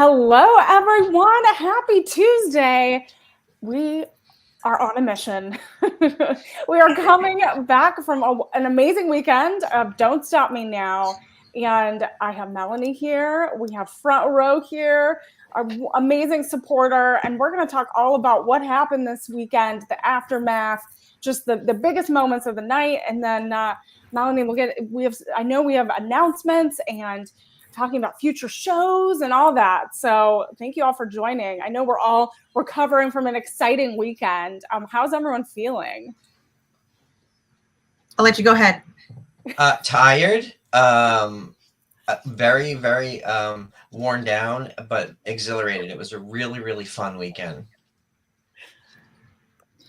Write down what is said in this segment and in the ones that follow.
Hello, everyone. Happy Tuesday. We are on a mission. We are coming back from an amazing weekend of Don't Stop Me Now. And I have Melanie here. We have Front Row here, our amazing supporter. And we're going to talk all about what happened this weekend, the aftermath, just the biggest moments of the night. And then Melanie, I know we have announcements and talking about future shows and all that. So thank you all for joining. I know we're all recovering from an exciting weekend. How's everyone feeling? I'll let you go ahead. Tired, very, very worn down, but exhilarated. It was a really, really fun weekend.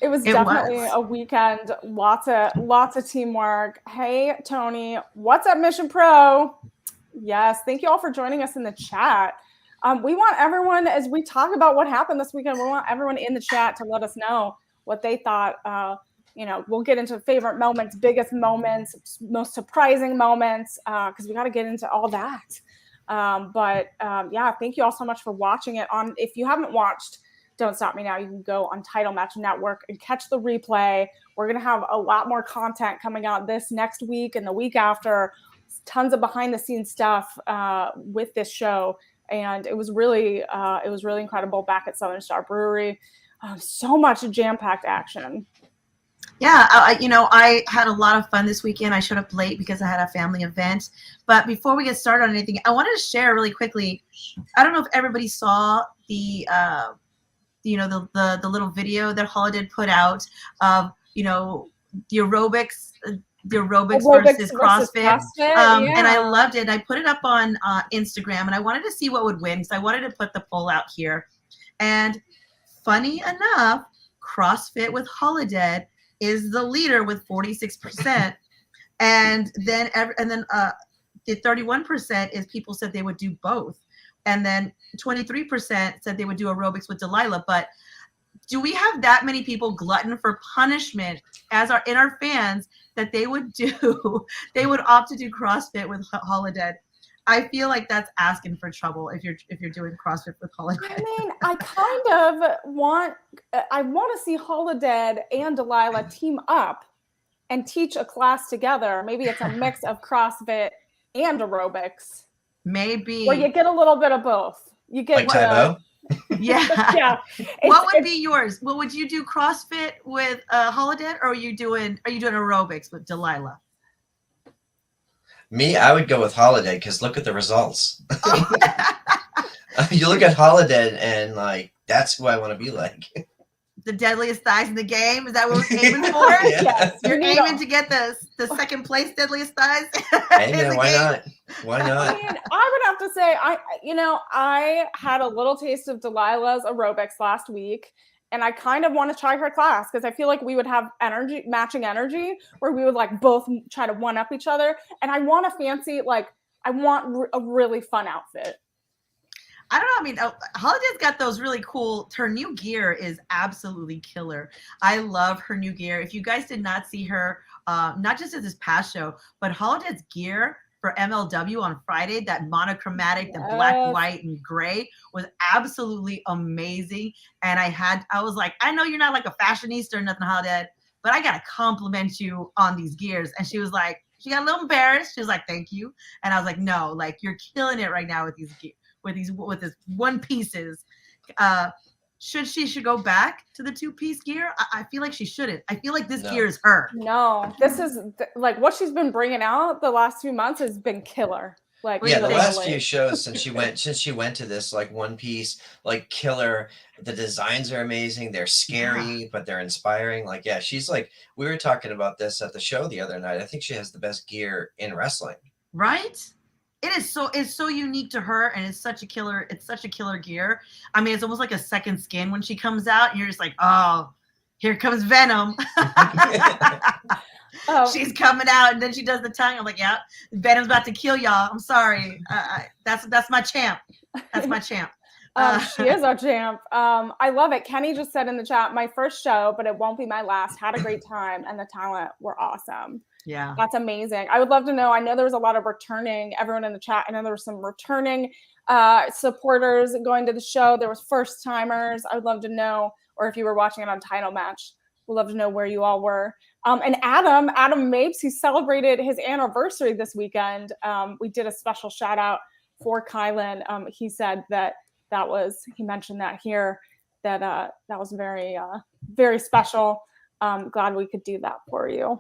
It was definitely a weekend. Lots of teamwork. Hey, Tony, what's up, Mission Pro? Yes, thank you all for joining us in the chat. We want everyone, as we talk about what happened this weekend, we want everyone in the chat to let us know what they thought. We'll get into favorite moments, biggest moments, most surprising moments, because we got to get into all that. Thank you all so much for watching it. If you haven't watched Don't Stop Me Now, you can go on Title Match Network and catch the replay. We're going to have a lot more content coming out this next week and the week after. Tons of behind the scenes stuff with this show, and it was really incredible back at Southern Star Brewery. So much jam-packed action. Yeah, I had a lot of fun this weekend. I showed up late because I had a family event. But before we get started on anything, I wanted to share really quickly. I don't know if everybody saw the little video that Holiday put out of the aerobics versus CrossFit. And I loved it. I put it up on Instagram, and I wanted to see what would win, because I wanted to put the poll out here. And funny enough, CrossFit with Holiday is the leader with 46%. and then the 31% is people said they would do both. And then 23% said they would do aerobics with Delilah. But do we have that many people glutton for punishment in our fans that they would opt to do CrossFit with Holiday? I feel like that's asking for trouble if you're doing CrossFit with Holiday. I mean, I kind of want to see Holiday and Delilah team up and teach a class together. Maybe it's a mix of CrossFit and aerobics. Maybe. Where you get a little bit of both. You get like Tybo. Yeah. What would be yours? Well, would you do CrossFit with Holiday, or are you doing aerobics with Delilah? Me, I would go with Holiday, because look at the results. You look at Holiday and that's who I want to be like. The deadliest thighs in the game? Is that what we're aiming for? Yes. You're aiming to get the second place deadliest thighs? Hey, man, why not? Why not? I mean, I would have to say, I had a little taste of Delilah's aerobics last week, and I kind of want to try her class, because I feel like we would have matching energy, where we would both try to one up each other. And I want I want a really fun outfit. I don't know. I mean, Holiday's got those really cool. Her new gear is absolutely killer. I love her new gear. If you guys did not see her, not just at this past show, but Holiday's gear for MLW on Friday, that monochromatic, the black, white, and gray, was absolutely amazing. And I was like, I know you're not like a fashionista or nothing, Holiday, but I gotta compliment you on these gears. And she was like, she got a little embarrassed. She was like, thank you. And I was like, no, you're killing it right now with these gears. With this one pieces. She should go back to the 2-piece gear? I feel like she shouldn't. I feel like this gear is her. No, this is what she's been bringing out the last few months has been killer. The last few shows since she went to this one piece killer. The designs are amazing. They're scary, but they're inspiring. She's we were talking about this at the show the other night. I think she has the best gear in wrestling. Right? It's so unique to her, and it's such a killer gear. I mean, it's almost like a second skin when she comes out, and you're just like, oh, here comes Venom. She's coming out, and then she does the tongue. I'm like, yeah, Venom's about to kill y'all. I'm sorry. That's my champ. That's my champ. She is our champ. I love it. Kenny just said in the chat, my first show, but it won't be my last. Had a great time, and the talent were awesome. Yeah. That's amazing. I would love to know. I know there was a lot of returning, everyone in the chat. I know there were some returning supporters going to the show. There was first timers. I would love to know, or if you were watching it on Title Match, we'd love to know where you all were. And Adam Mapes, who celebrated his anniversary this weekend. We did a special shout out for Kylan. He said he mentioned that here, that was very, very special. Glad we could do that for you.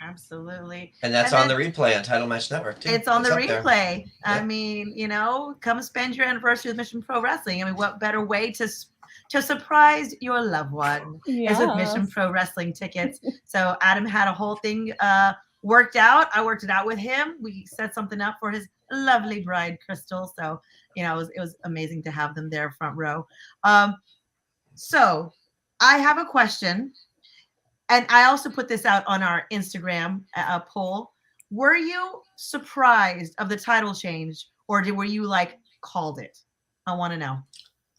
Absolutely. And that's on the replay on Title Match Network too. It's on the replay. Yep. I mean, come spend your anniversary with Mission Pro Wrestling. I mean, what better way to surprise your loved one is with Mission Pro Wrestling tickets. So Adam had a whole thing worked out. I worked it out with him. We set something up for his lovely bride, Crystal. So, it was amazing to have them there front row. So I have a question. And I also put this out on our Instagram poll. Were you surprised of the title change, or were you called it? I want to know.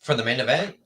For the main event?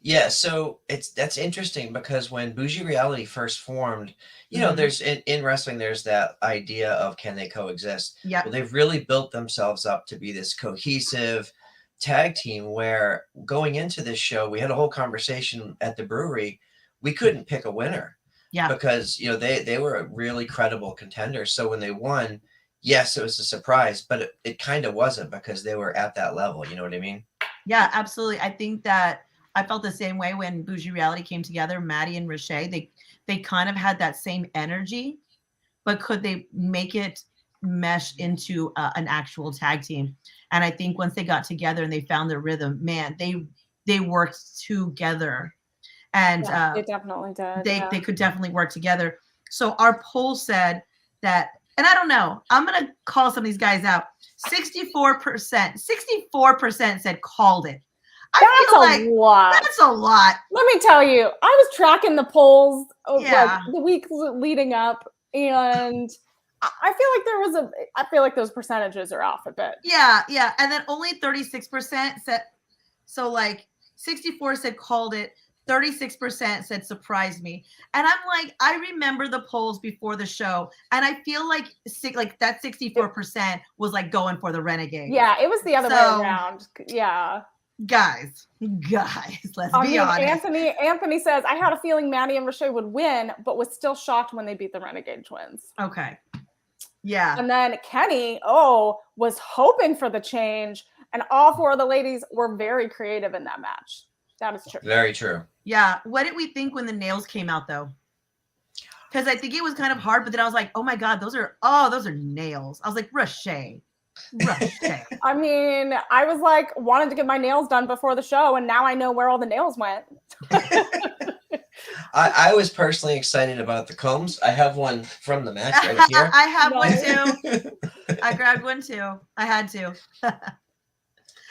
Yeah. So that's interesting because when Bougie Reality first formed, there's in wrestling, there's that idea of can they coexist? Yeah. Well, they've really built themselves up to be this cohesive tag team where going into this show, we had a whole conversation at the brewery. We couldn't pick a winner, because they were a really credible contender. So when they won, yes, it was a surprise, but it kind of wasn't because they were at that level. You know what I mean? Yeah, absolutely. I think that I felt the same way when Bougie Reality came together. Maddie and Rashay, they kind of had that same energy, but could they make it mesh into an actual tag team? And I think once they got together and they found their rhythm, man, they worked together. And they definitely did. They could definitely work together. So our poll said that, and I don't know, I'm going to call some of these guys out. 64% said called it. That's a lot. That's a lot. Let me tell you, I was tracking the polls the week leading up, and I feel like those percentages are off a bit. Yeah. And then only 36% said, 64 said called it. 36% said surprised me. And I'm like, I remember the polls before the show, and I feel like that 64% was going for the Renegade. Yeah, it was the other way around. Yeah. Guys, let's be honest. Anthony says, I had a feeling Maddie and Rashay would win, but was still shocked when they beat the Renegade Twins. Okay. Yeah. And then Kenny, was hoping for the change, and all four of the ladies were very creative in that match. That is true. Very true. Yeah. What did we think when the nails came out, though? Because I think it was kind of hard, but then I was like, oh my God, those are nails. I was like, Rashay. I mean, I was wanted to get my nails done before the show, and now I know where all the nails went. I was personally excited about the combs. I have one from the match right here. I have one too. I grabbed one too. I had to.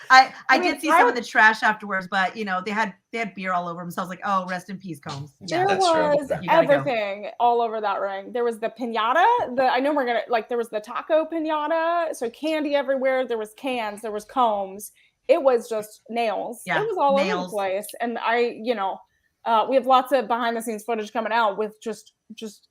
I did see some of the trash afterwards, but they had beer all over them. So I was like, oh, rest in peace, Combs. Yeah, there was everything all over that ring. There was the piñata. I know we're gonna there was the taco piñata. So candy everywhere. There was cans. There was combs. It was just nails. Yeah, it was all over the place. And we have lots of behind the scenes footage coming out with just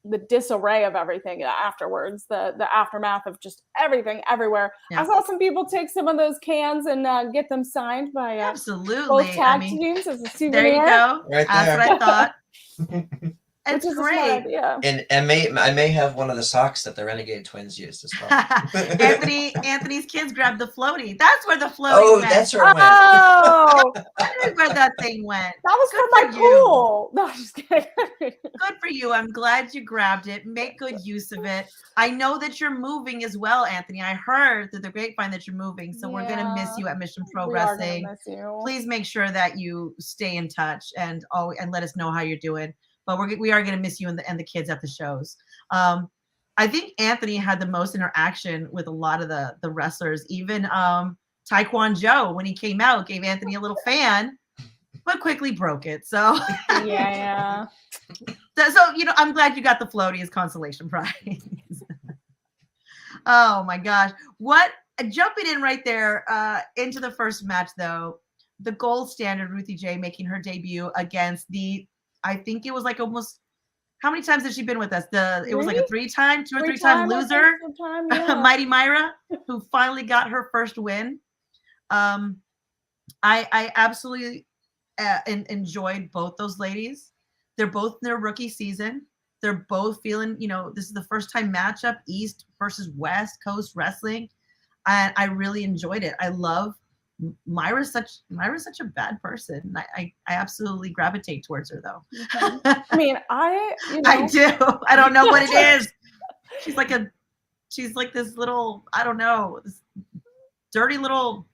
the disarray of everything afterwards, the aftermath of just everything everywhere. Yeah. I saw some people take some of those cans and get them signed by absolutely both tag teams as a souvenir. There you go. Right That's there. what I thought. It's great. Yeah. And I may have one of the socks that the Renegade Twins used as well. Anthony's kids grabbed the floaty. That's where the floaty went. That's where it went. Oh, that's where that thing went. That was for my pool. No, I'm just kidding. Good for you. I'm glad you grabbed it. Make good use of it. I know that you're moving as well, Anthony. I heard through the grapevine that you're moving. So we're going to miss you at Mission Pro Wrestling. Please make sure that you stay in touch and let us know how you're doing. But we are going to miss you and the kids at the shows. I think Anthony had the most interaction with a lot of the wrestlers. Even Taekwon Joe, when he came out, gave Anthony a little fan, but quickly broke it. So yeah. So I'm glad you got the floaty as consolation prize. Oh my gosh! Jumping in right there into the first match though, the gold standard Ruthie J making her debut against I think it was almost how many times has she been with us? It was like a two or three time loser. Mighty Myra, who finally got her first win. I absolutely enjoyed both those ladies. They're both in their rookie season. They're both feeling, this is the first time matchup, East versus West Coast wrestling. And I really enjoyed it. I love Myra's such a bad person. I absolutely gravitate towards her though. I mean, I do. I don't know what it is. She's like this little, I don't know, this dirty little,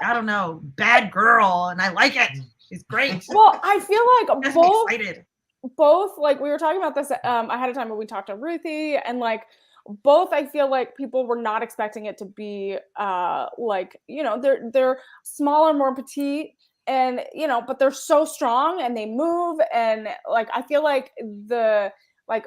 I don't know, bad girl, and I like it. She's great. Well, I feel like both, like we were talking about this ahead of time when we talked to Ruthie, and like both, I feel like people were not expecting it to be like, they're smaller, more petite, and but they're so strong and they move, and like I feel like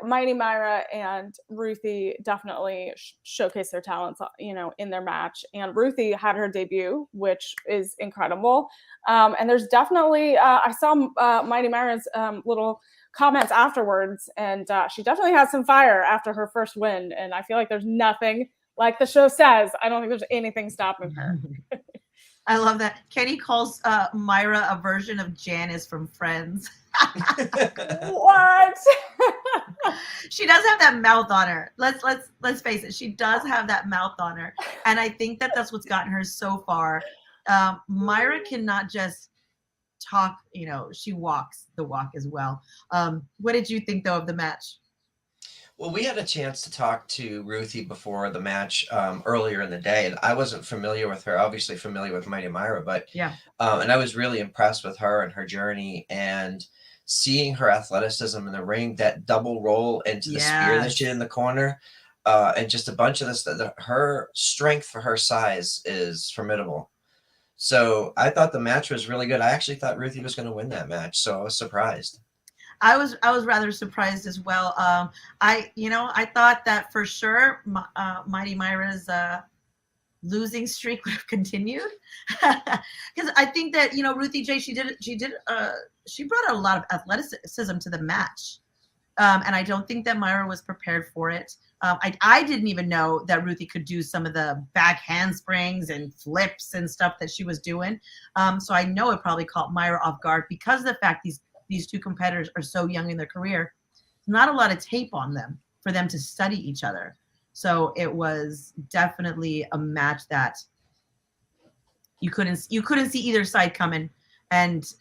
Mighty Myra and Ruthie definitely showcased their talents, in their match. And Ruthie had her debut, which is incredible. And there's definitely, I saw Mighty Myra's little comments afterwards, and she definitely had some fire after her first win. And I feel like there's nothing, like the show says, I don't think there's anything stopping her. I love that. Kenny calls Myra a version of Janice from Friends. What? She does have that mouth on her. Let's face it. She does have that mouth on her, and I think that's what's gotten her so far. Myra cannot just talk. She walks the walk as well. What did you think though of the match? Well, we had a chance to talk to Ruthie before the match earlier in the day, and I wasn't familiar with her. Obviously familiar with Mighty Myra, but yeah. And I was really impressed with her and her journey, and seeing her athleticism in the ring, that double roll into the spear that she did in the corner, and just a bunch of this. Her strength for her size is formidable. So I thought the match was really good. I actually thought Ruthie was going to win that match, so I was surprised. I was rather surprised as well. I thought that for sure Mighty Myra's losing streak would have continued, because I think that Ruthie J, she brought a lot of athleticism to the match, and I don't think that Myra was prepared for it. I didn't even know that Ruthie could do some of the back handsprings and flips and stuff that she was doing. So I know it probably caught Myra off guard because of the fact these two competitors are so young in their career. Not a lot of tape on them for them to study each other. So it was definitely a match that you couldn't see either side coming, and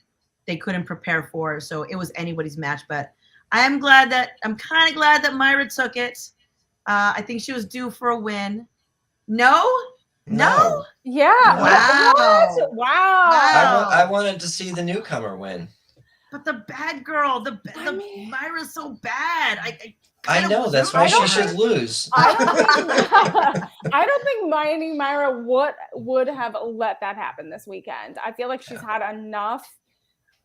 they couldn't prepare for. So it was anybody's match. But I'm kind of glad that Myra took it. I think she was due for a win. No. Yeah. Wow. What? Wow. I wanted to see the newcomer win. But the bad girl, Myra's so bad. I know, that's why she should lose. I don't think Mighty Myra would have let that happen this weekend. I feel like she's had enough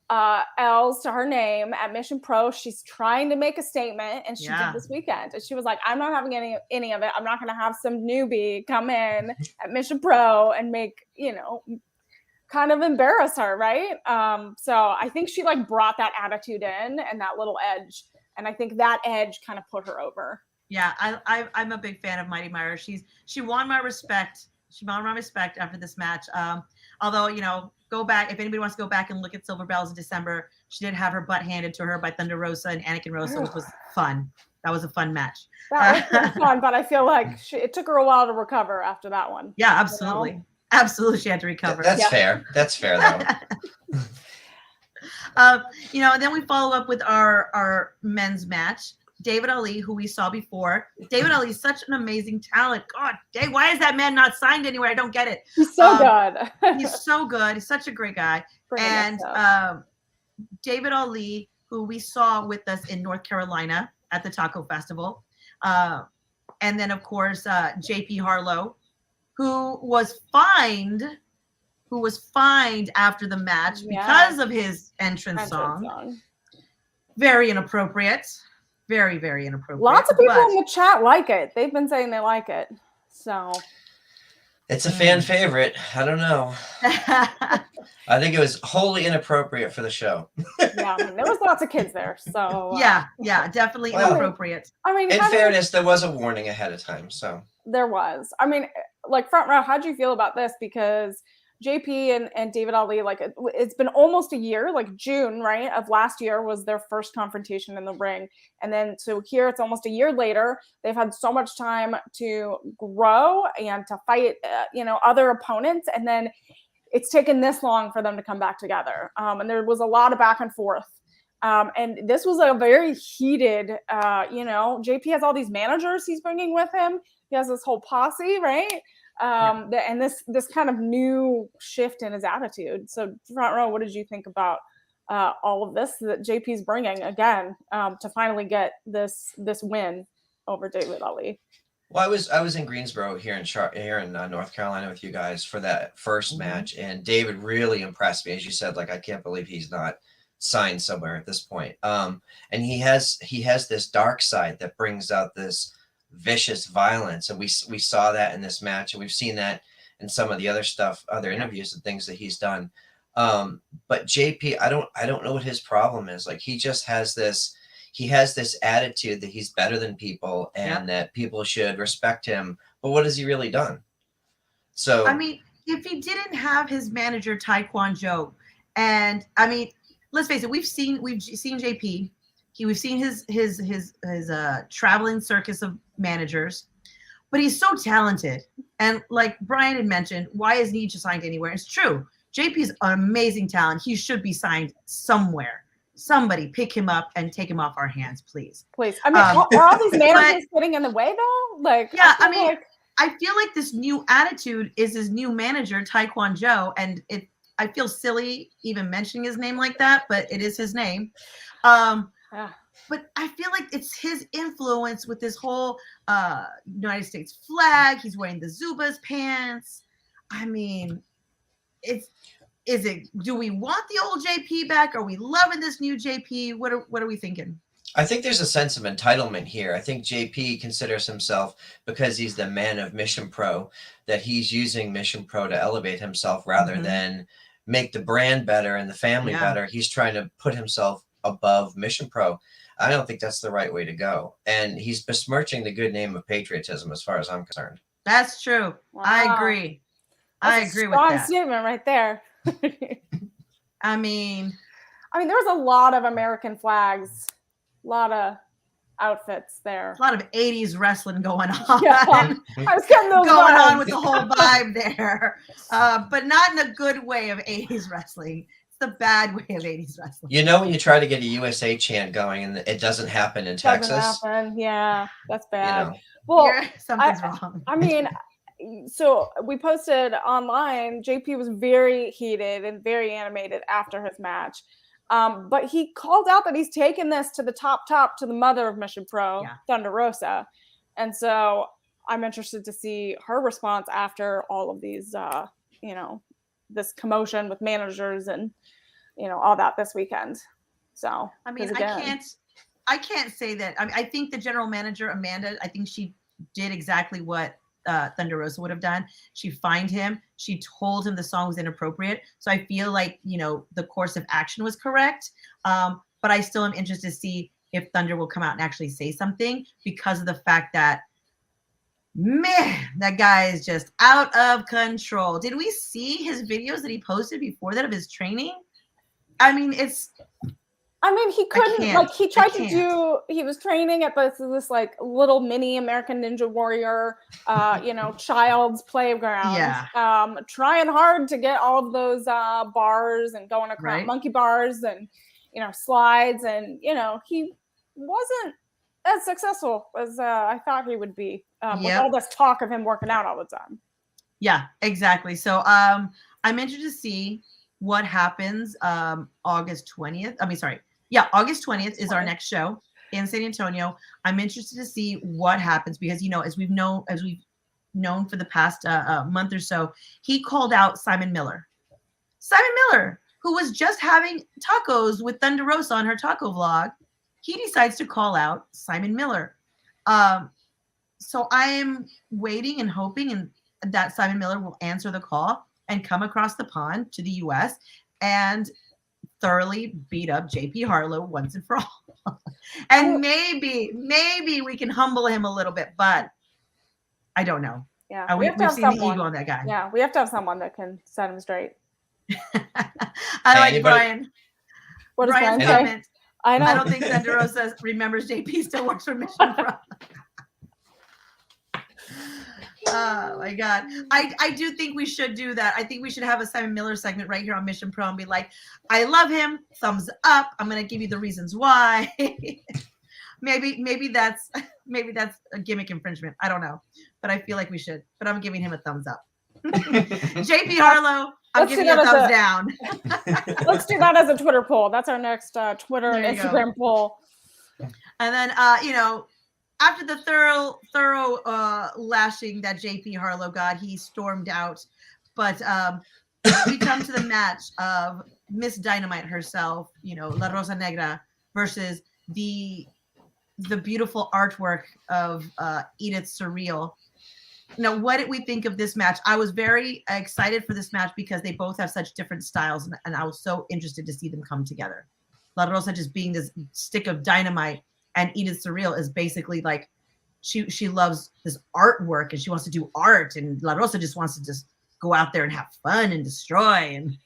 L's to her name at Mission Pro. She's trying to make a statement, and she did this weekend. And she was like, I'm not having any of it. I'm not going to have some newbie come in at Mission Pro and make, kind of embarrass her, right? So I think she brought that attitude in and that little edge, and I think that edge kind of put her over. Yeah, I'm a big fan of Mighty Myra. She won my respect. She won my respect after this match. Although go back, if anybody wants to go back and look at Silver Bells in December, she did have her butt handed to her by Thunder Rosa and Anakin Rosa, which was fun. That was a fun match. That was fun, but I feel like it took her a while to recover after that one. Yeah, absolutely. Absolutely, she had to recover. That's fair. That's fair, though. And then we follow up with our men's match. David Ali, who we saw before. David Ali is such an amazing talent. God, Dave, why is that man not signed anywhere? I don't get it. He's so good. He's so good. He's such a great guy. And David Ali, who we saw with us in North Carolina at the Taco Festival. And then, of course, JP Harlow, who was fined after the match because of his entrance song. Very inappropriate. Very, very inappropriate. Lots of people in the chat like it. They've been saying they like it. So it's a fan favorite. I don't know. I think it was wholly inappropriate for the show. Yeah, I mean, there was lots of kids there, so yeah, definitely inappropriate. I mean, in fairness, there was a warning ahead of time, so there was. I mean, like front row, how do you feel about this? Because JP and David Ali, like it's been almost a year, like June, right, of last year was their first confrontation in the ring, and then so here it's almost a year later. They've had so much time to grow and to fight, other opponents, and then it's taken this long for them to come back together. And there was a lot of back and forth. And this was a very heated, JP has all these managers he's bringing with him. He has this whole posse, right? And this kind of new shift in his attitude. So front row, what did you think about all of this that JP's bringing again to finally get this win over David Ali? Well, I was in Greensboro here in North Carolina with you guys for that first match, and David really impressed me. As you said, like I can't believe he's not signed somewhere at this point. And he has this dark side that brings out this vicious violence, and we saw that in this match, and we've seen that in some of the other interviews and things that he's done. But JP, I don't know what his problem is. Like he just has this. He has this attitude that he's better than people and that people should respect him. But what has he really done? So I mean, if he didn't have his manager Taekwondo Joe, and I mean, let's face it, we've seen JP. We've seen his traveling circus of managers, but he's so talented. And like Brian had mentioned, why isn't he just signed anywhere? It's true. JP's an amazing talent. He should be signed somewhere. Somebody pick him up and take him off our hands, please. Please. I mean, are all these managers getting in the way though? Like, yeah, I feel like this new attitude is his new manager, Taekwondo Joe, and I feel silly even mentioning his name like that, but it is his name. But I feel like it's his influence with this whole United States flag. He's wearing the Zubaz pants. I mean, do we want the old JP back? Are we loving this new JP? What are we thinking? I think there's a sense of entitlement here. I think JP considers himself, because he's the man of Mission Pro, that he's using Mission Pro to elevate himself rather than make the brand better and the family better. He's trying to put himself above Mission Pro. I don't think that's the right way to go. And he's besmirching the good name of patriotism as far as I'm concerned. That's true. Wow. I agree. That's I agree with that. Strong statement right there. I mean, there was a lot of American flags, a lot of outfits there. A lot of 80s wrestling going on. Yeah, I was getting those going vibes. on with the whole vibe there, but not in a good way of 80s wrestling. It's the bad way of 80s wrestling. You know, when you try to get a USA chant going and it doesn't happen in Texas. Yeah, that's bad. You know. Well, something's wrong. I mean, so we posted online, JP was very heated and very animated after his match. But he called out that he's taken this to the top to the mother of Mission Pro, Thunder Rosa. And so I'm interested to see her response after all of these, this commotion with managers and, all that this weekend. So, I mean, I can't say that. I mean, I think the general manager, Amanda, I think she did exactly what Thunder Rosa would have done. She fined him. She told him the song was inappropriate. So I feel like, the course of action was correct. But I still am interested to see if Thunder will come out and actually say something, because of the fact that, man, that guy is just out of control. Did we see his videos that he posted before that of his training? I mean, he couldn't, he tried to do, he was training at this like little mini American Ninja Warrior, child's playground. Yeah. Trying hard to get all of those bars and going across monkey bars and, slides. And, he wasn't as successful as I thought he would be with all this talk of him working out all the time. Yeah, exactly. So I'm interested to see what happens August 20th. August 20th is our next show in San Antonio. I'm interested to see what happens because, as we've known for the past month or so, he called out Simon Miller. Simon Miller, who was just having tacos with Thunder Rosa on her taco vlog, he decides to call out Simon Miller. So I am waiting and hoping that Simon Miller will answer the call and come across the pond to the US and thoroughly beat up JP Harlow once and for all. And maybe we can humble him a little bit, but I don't know. Yeah, we've seen the ego on that guy. Yeah, we have to have someone that can set him straight. I like Brian. What is Brian's comment? I don't think Thunder Rosa remembers JP still works for Mission Pro. Oh my God. I do think we should do that. I think we should have a Simon Miller segment right here on Mission Pro and be like, I love him, thumbs up. I'm going to give you the reasons why. maybe that's a gimmick infringement. I don't know, but I feel like we should, but I'm giving him a thumbs up. JP Harlow, I'm giving you a thumbs down. Let's do that as a Twitter poll. That's our next Twitter and Instagram poll. And then, after the thorough lashing that JP Harlow got, he stormed out. But we come to the match of Miss Dynamite herself, La Rosa Negra, versus the beautiful artwork of Edith Surreal. Now, what did we think of this match? I was very excited for this match because they both have such different styles, and I was so interested to see them come together. La Rosa just being this stick of dynamite, and Edith Surreal is basically like she loves this artwork and she wants to do art, and La Rosa just wants to just go out there and have fun and destroy. And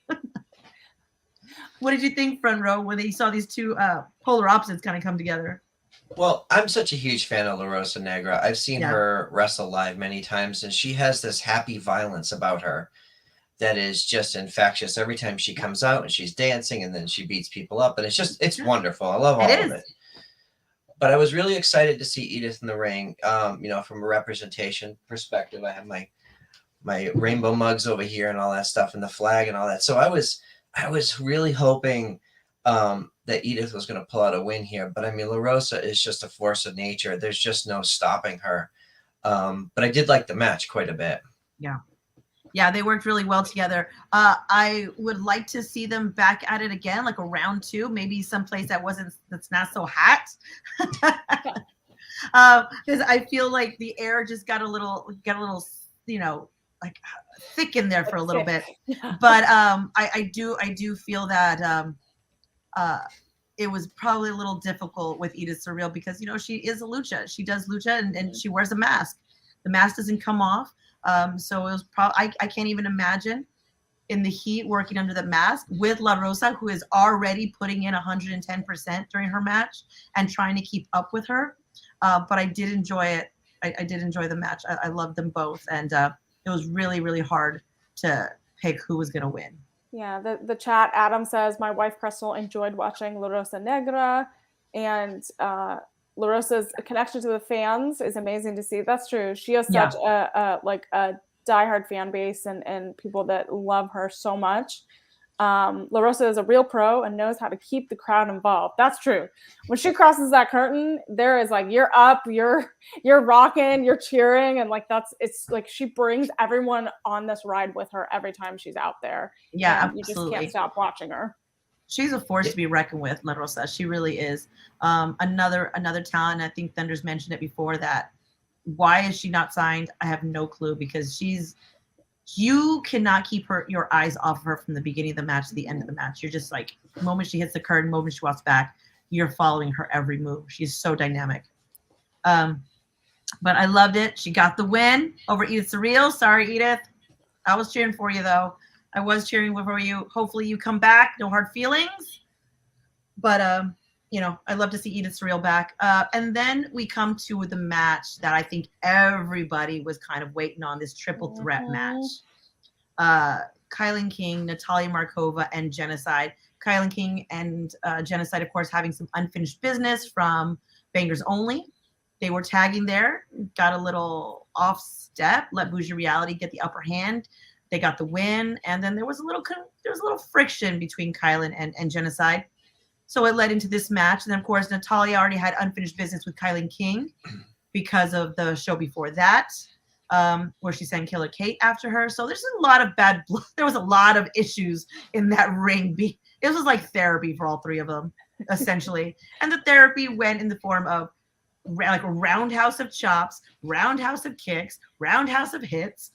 what did you think, front row, when you saw these two polar opposites kind of come together? Well, I'm such a huge fan of La Rosa Negra. I've seen her wrestle live many times, and she has this happy violence about her that is just infectious. Every time she comes out and she's dancing, and then she beats people up, and it's wonderful. I love all of it. But I was really excited to see Edith in the ring. From a representation perspective, I have my rainbow mugs over here and all that stuff, and the flag and all that. So I was really hoping that Edith was going to pull out a win here. But I mean, La Rosa is just a force of nature. There's just no stopping her. But I did like the match quite a bit. Yeah, they worked really well together. I would like to see them back at it again, like a round 2, maybe someplace that's not so hot. Because I feel like the air just got a little, like thick in there for a little bit. But I do feel that it was probably a little difficult with Edith Surreal because she is a lucha. She does lucha and she wears a mask. The mask doesn't come off. So it was probably, I can't even imagine in the heat working under the mask with La Rosa, who is already putting in 110% during her match and trying to keep up with her. But I did enjoy it. I did enjoy the match. I loved them both. And it was really, really hard to pick who was going to win. Yeah, the chat, Adam says, my wife Crystal enjoyed watching La Rosa Negra, and La Rosa's connection to the fans is amazing to see. That's true. She has such a diehard fan base and people that love her so much. La Rosa is a real pro and knows how to keep the crowd involved. That's true. When she crosses that curtain, there is like, you're up, you're rocking, you're cheering, and it's like she brings everyone on this ride with her every time she's out there. Yeah, and absolutely. You just can't stop watching her. She's a force to be reckoned with, La Rosa. She really is. Another talent. I think Thunder's mentioned it before, that why is she not signed? I have no clue, because you cannot keep your eyes off of her from the beginning of the match to the end of the match. You're just like, the moment she hits the curtain, the moment she walks back, you're following her every move. She's so dynamic. But I loved it. She got the win over Edith Surreal. Sorry, Edith. I was cheering for you, though. I was cheering for you. Hopefully you come back. No hard feelings. But, I'd love to see Edith Surreal back. And then we come to the match that I think everybody was kind of waiting on, this triple threat match. Kylan King, Natalia Markova, and Genocide. Kylan King and Genocide, of course, having some unfinished business from Bangers Only. They were tagging there, got a little off step, let Bougie Reality get the upper hand. They got the win, and then there was a little friction between Kylan and Genocide. So it led into this match. And then, of course, Natalia already had unfinished business with Kylan King because of the show before that, where she sent Killer Kate after her. So there's a lot of bad blood. There was a lot of issues in that ring. It was like therapy for all three of them, essentially. And the therapy went in the form of like a roundhouse of chops, roundhouse of kicks, roundhouse of hits.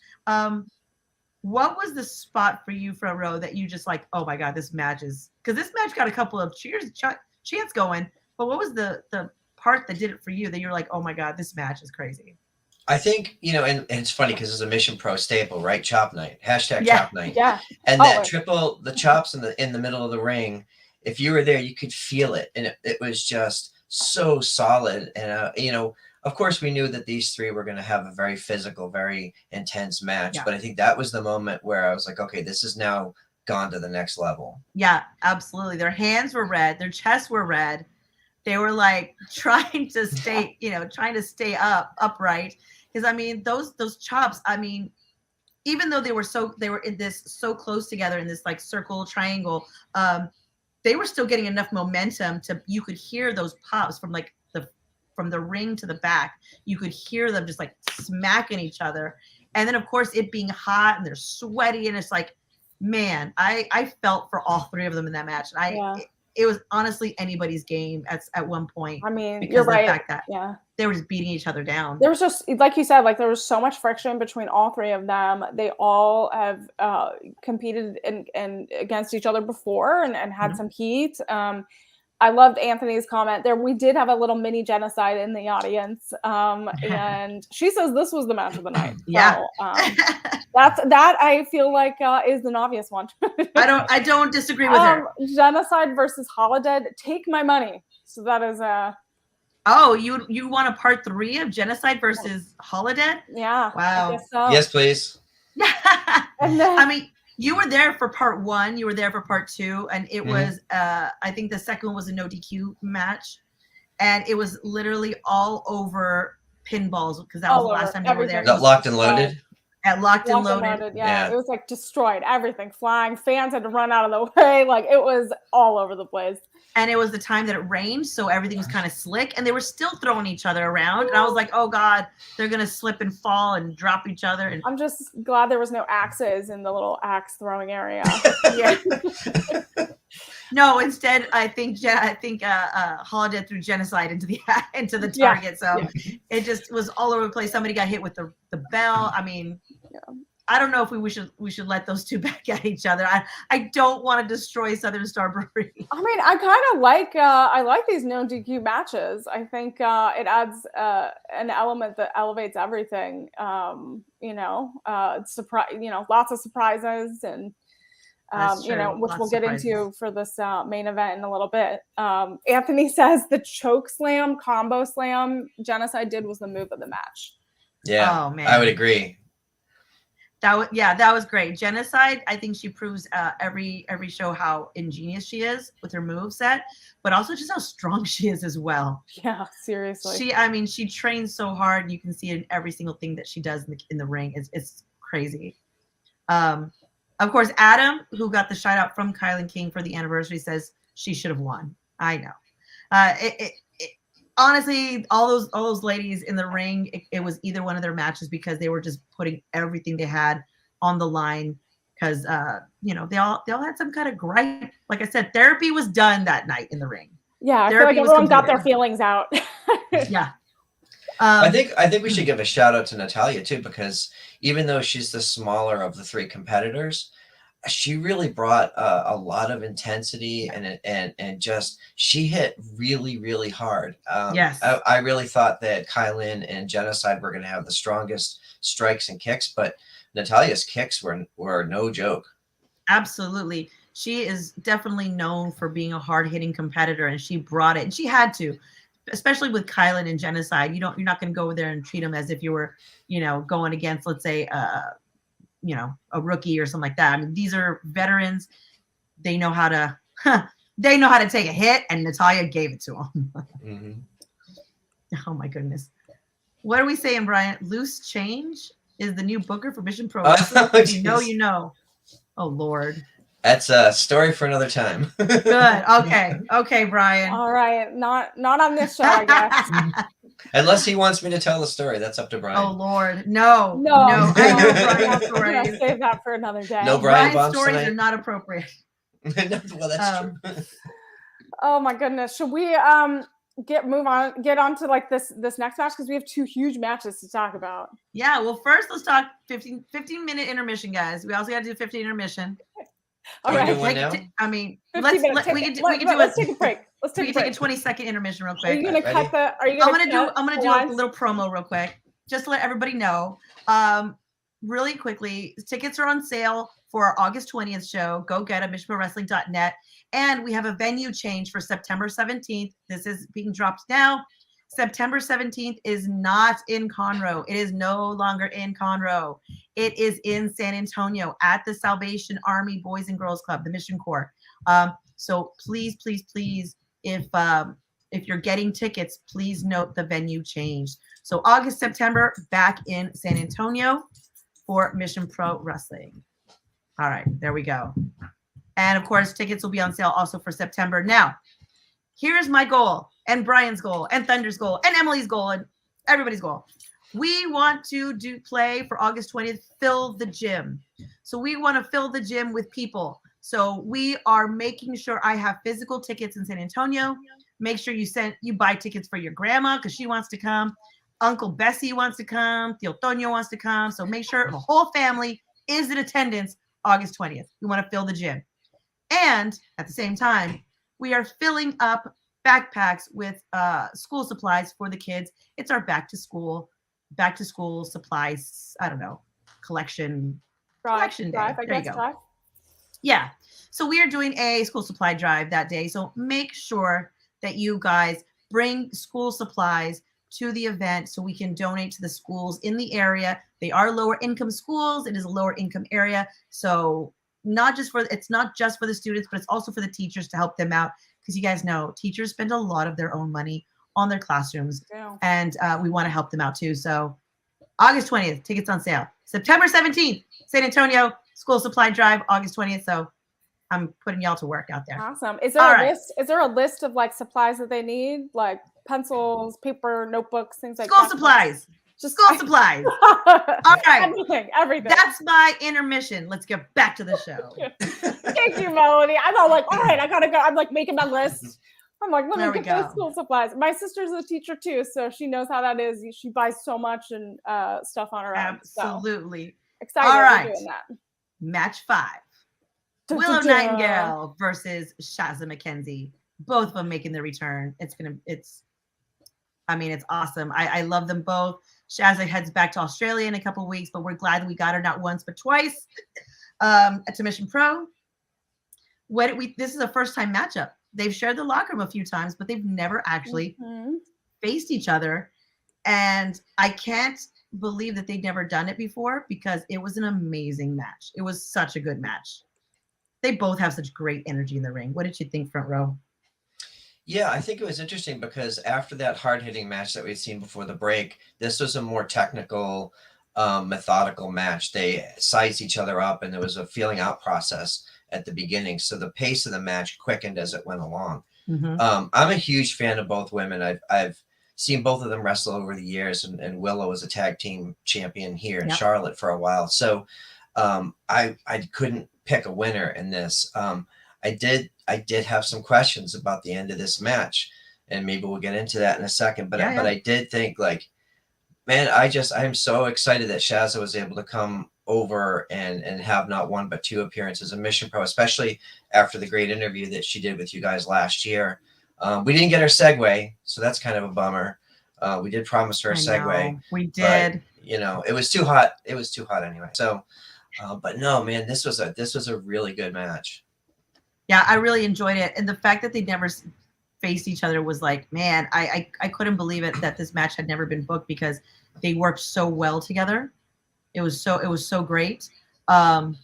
what was the spot for you, front row, that you just like, oh my God, this match is, because this match got a couple of chants going, but what was the part that did it for you that you're like, oh my God, this match is crazy? I think, and it's funny because it's a Mission Pro staple, right? Chop night, hashtag Yeah. chop night. Yeah. And that the chops in the middle of the ring, if you were there, you could feel it. And it was just so solid. And, of course, we knew that these three were going to have a very physical, very intense match. Yeah. But I think that was the moment where I was like, okay, this is now gone to the next level. Yeah, absolutely. Their hands were red. Their chests were red. They were like trying to stay, trying to stay upright. Because I mean, those chops, I mean, even though they were in this so close together in this like circle triangle, they were still getting enough momentum you could hear those pops from like from the ring to the back. You could hear them just like smacking each other. And then of course it being hot and they're sweaty, and it's like, man, I felt for all three of them in that match. And it was honestly anybody's game at one point. I mean, because you're of the right. fact that they were just beating each other down. There was just, like you said, like there was so much friction between all three of them. They all have competed and against each other before and had some heat. I loved Anthony's comment there. We did have a little mini genocide in the audience. And she says this was the match of the night. Yeah. So, that I feel like is an obvious one. I don't disagree with her. Genocide versus Holodead. Take my money. So that is Oh, you want a part 3 of Genocide versus Holodead? Yeah. Wow. I guess so. Yes, please. And then, I mean, you were there for part 1. You were there for part 2, and it was I think the second one was a no DQ match, and it was literally all over pinballs because that was the last time they were there. Locked and loaded. At Locked and Loaded. Yeah, it was like destroyed. Everything flying. Fans had to run out of the way. Like it was all over the place. And it was the time that it rained, so everything was kind of slick, and they were still throwing each other around. And I was like, oh God, they're gonna slip and fall and drop each other. And I'm just glad there was no axes in the little axe throwing area. No, instead, I think Holodead threw Genocide into the target. So it just was all over the place. Somebody got hit with the bell. I mean, I don't know if we should let those two back at each other. I don't want to destroy Southern Star Brewery. I mean, I kind of like I like these no DQ matches. I think it adds an element that elevates everything. Lots of surprises and. Which we'll get into for this main event in a little bit. Anthony says the choke slam, combo slam Genocide did was the move of the match. Yeah, oh, man. I would agree. That was great. Genocide, I think she proves every show how ingenious she is with her moveset, but also just how strong she is as well. Yeah, seriously. She trains so hard. You can see it in every single thing that she does in the ring. It's crazy. Of course, Adam, who got the shout out from Kylan King for the anniversary, says she should have won. I know. Honestly, all those ladies in the ring, it was either one of their matches because they were just putting everything they had on the line because they all had some kind of gripe. Like I said, therapy was done that night in the ring. Yeah, I feel like everyone got their feelings out. Yeah. I think we should give a shout out to Natalya too, because even though she's the smaller of the three competitors, she really brought a lot of intensity and just she hit really, really hard. Yes. I really thought that Kylan and Genocide were going to have the strongest strikes and kicks, but Natalya's kicks were no joke. Absolutely. She is definitely known for being a hard-hitting competitor, and she brought it, and she had to. Especially with Kylan and Genocide, you're not going to go over there and treat them as if you were, going against, let's say, a rookie or something like that. I mean, these are veterans. They know how to, take a hit, and Natalya gave it to them. Mm-hmm. Oh my goodness. What are we saying, Brian? Loose Change is the new booker for Mission Pro. You know. Oh Lord. That's a story for another time. Good. Okay, Brian. All right. Not on this show, I guess. Unless he wants me to tell the story, that's up to Brian. Oh Lord, no. I know Brian's stories. Yeah, save that for another day. No Brian's stories tonight? are not appropriate. Well, that's true. Oh my goodness. Should we get on to like this next match because we have 2 huge matches to talk about. Yeah, well, first let's talk 15-minute intermission, guys. We also got to do 15 intermission. All right. I mean, let's take a break. Let's take a 20-second intermission real quick. Are you gonna cut the? Are you I'm gonna? gonna do a little promo real quick, just to let everybody know. Really quickly, tickets are on sale for our August 20th show. Go get them, missionprowrestling.net. And we have a venue change for September 17th. This is being dropped now. September 17th is not in Conroe. It is no longer in Conroe. It is in San Antonio at the Salvation Army Boys and Girls Club, the Mission Corps. So please, please, please, if you're getting tickets, please note the venue change. So August, September, back in San Antonio for Mission Pro Wrestling. All right, there we go. And of course, tickets will be on sale also for September. Now, here's my goal, and Brian's goal, and Thunder's goal, and Emily's goal, and everybody's goal. We want to play for August 20th, fill the gym. So we want to fill the gym with people. So we are making sure I have physical tickets in San Antonio. Make sure you buy tickets for your grandma because she wants to come. Uncle Bessie wants to come. Tio Toño wants to come. So make sure the whole family is in attendance August 20th. We want to fill the gym. And at the same time, we are filling up backpacks with school supplies for the kids. It's our back to school supplies, I don't know, collection day. There you go. Yeah. So we are doing a school supply drive that day. So make sure that you guys bring school supplies to the event so we can donate to the schools in the area. They are lower income schools. It is a lower income area. So it's not just for the students, but it's also for the teachers to help them out. Because you guys know teachers spend a lot of their own money on their classrooms. Yeah. And we want to help them out too. So August 20th, tickets on sale. September 17th, San Antonio, school supply drive, August 20th. So I'm putting y'all to work out there. Awesome. Is there a list of like supplies that they need? Like pencils, paper, notebooks, things like school supplies. Just school supplies. All right. Everything. That's my intermission. Let's get back to the show. Thank you, Melody. I'm all like, all right, I gotta go. I'm like making my list. I'm like, let me get those school supplies. My sister's a teacher too, so she knows how that is. She buys so much and stuff on her own. Absolutely. So excited all right. doing that. Match 5. Willow Nightingale versus Shazam McKenzie. Both of them making their return. It's awesome. I love them both. Shazam heads back to Australia in a couple of weeks, but we're glad that we got her not once but twice to Mission Pro. This is a first-time matchup. They've shared the locker room a few times, but they've never actually faced each other. And I can't believe that they've never done it before because it was an amazing match. It was such a good match. They both have such great energy in the ring. What did you think, front row? Yeah, I think it was interesting because after that hard-hitting match that we'd seen before the break, this was a more technical, methodical match. They sized each other up, and there was a feeling out process at the beginning. So the pace of the match quickened as it went along. I'm a huge fan of both women. I've seen both of them wrestle over the years, and Willow was a tag team champion here in Charlotte for a while. So I couldn't pick a winner in this. I did have some questions about the end of this match, and maybe we'll get into that in a second. But but I did think, like, man, I'm so excited that Shazza was able to come over and have not one but 2 appearances in Mission Pro, especially after the great interview that she did with you guys last year. We didn't get her segue, so that's kind of a bummer. We did promise her a segue. We did. But, it was too hot. It was too hot anyway. So, but no, man, this was a really good match. Yeah, I really enjoyed it. And the fact that they never faced each other was like, man, I couldn't believe it that this match had never been booked because they worked so well together. It was so great. I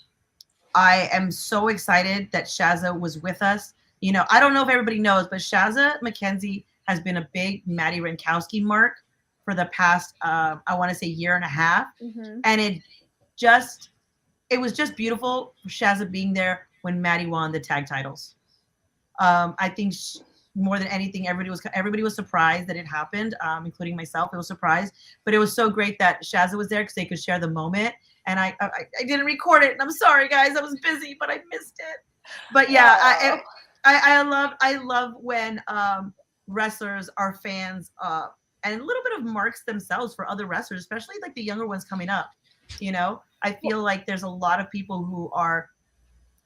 am so excited that Shazza was with us. I don't know if everybody knows, but Shazza McKenzie has been a big Maddie Rankowski mark for the past, I want to say, year and a half. And it was just beautiful for Shazza being there when Maddie won the tag titles. I think more than anything, everybody was surprised that it happened, including myself. I was surprised, but it was so great that Shazza was there because they could share the moment. And I didn't record it, and I'm sorry, guys. I was busy, but I missed it. But yeah, I love when wrestlers are fans, and a little bit of marks themselves for other wrestlers, especially like the younger ones coming up. You know, I feel like there's a lot of people who are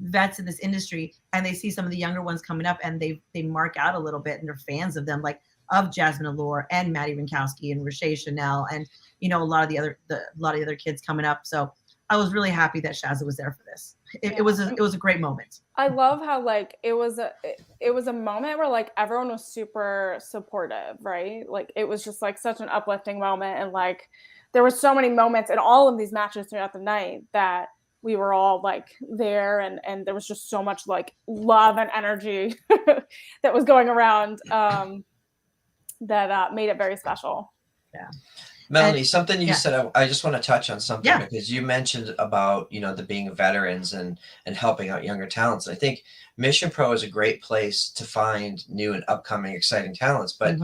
vets in this industry, and they see some of the younger ones coming up, and they mark out a little bit, and they're fans of them, like of Jasmine Allure and Maddie Rinkowski and Rashay Chanel, and you know, a lot of the other kids coming up. So I was really happy that Shazza was there for this. It was a great moment. I love how like it was a moment where like everyone was super supportive, right? Like it was just like such an uplifting moment, and like there were so many moments in all of these matches throughout the night that we were all like there, and there was just so much like love and energy that was going around that made it very special. Yeah. Melanie, something you said, I just want to touch on something because you mentioned about, the being veterans and helping out younger talents. I think Mission Pro is a great place to find new and upcoming exciting talents, but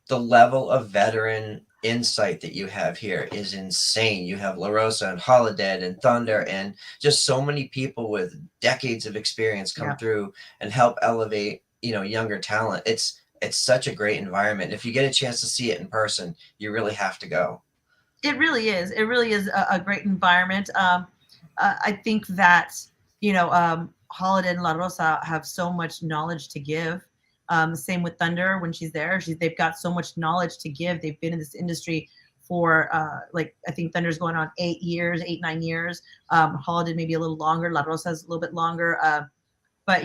the level of veteran insight that you have here is insane. You have La Rosa and Holodead and Thunder and just so many people with decades of experience come through and help elevate, younger talent. It's such a great environment. If you get a chance to see it in person, you really have to go. It really is. It really is a great environment. I think that, Holiday and La Rosa have so much knowledge to give. Same with Thunder when she's there. They've got so much knowledge to give. They've been in this industry for, I think Thunder's going on 8, 9 years. Holiday maybe a little longer. La Rosa's a little bit longer. But,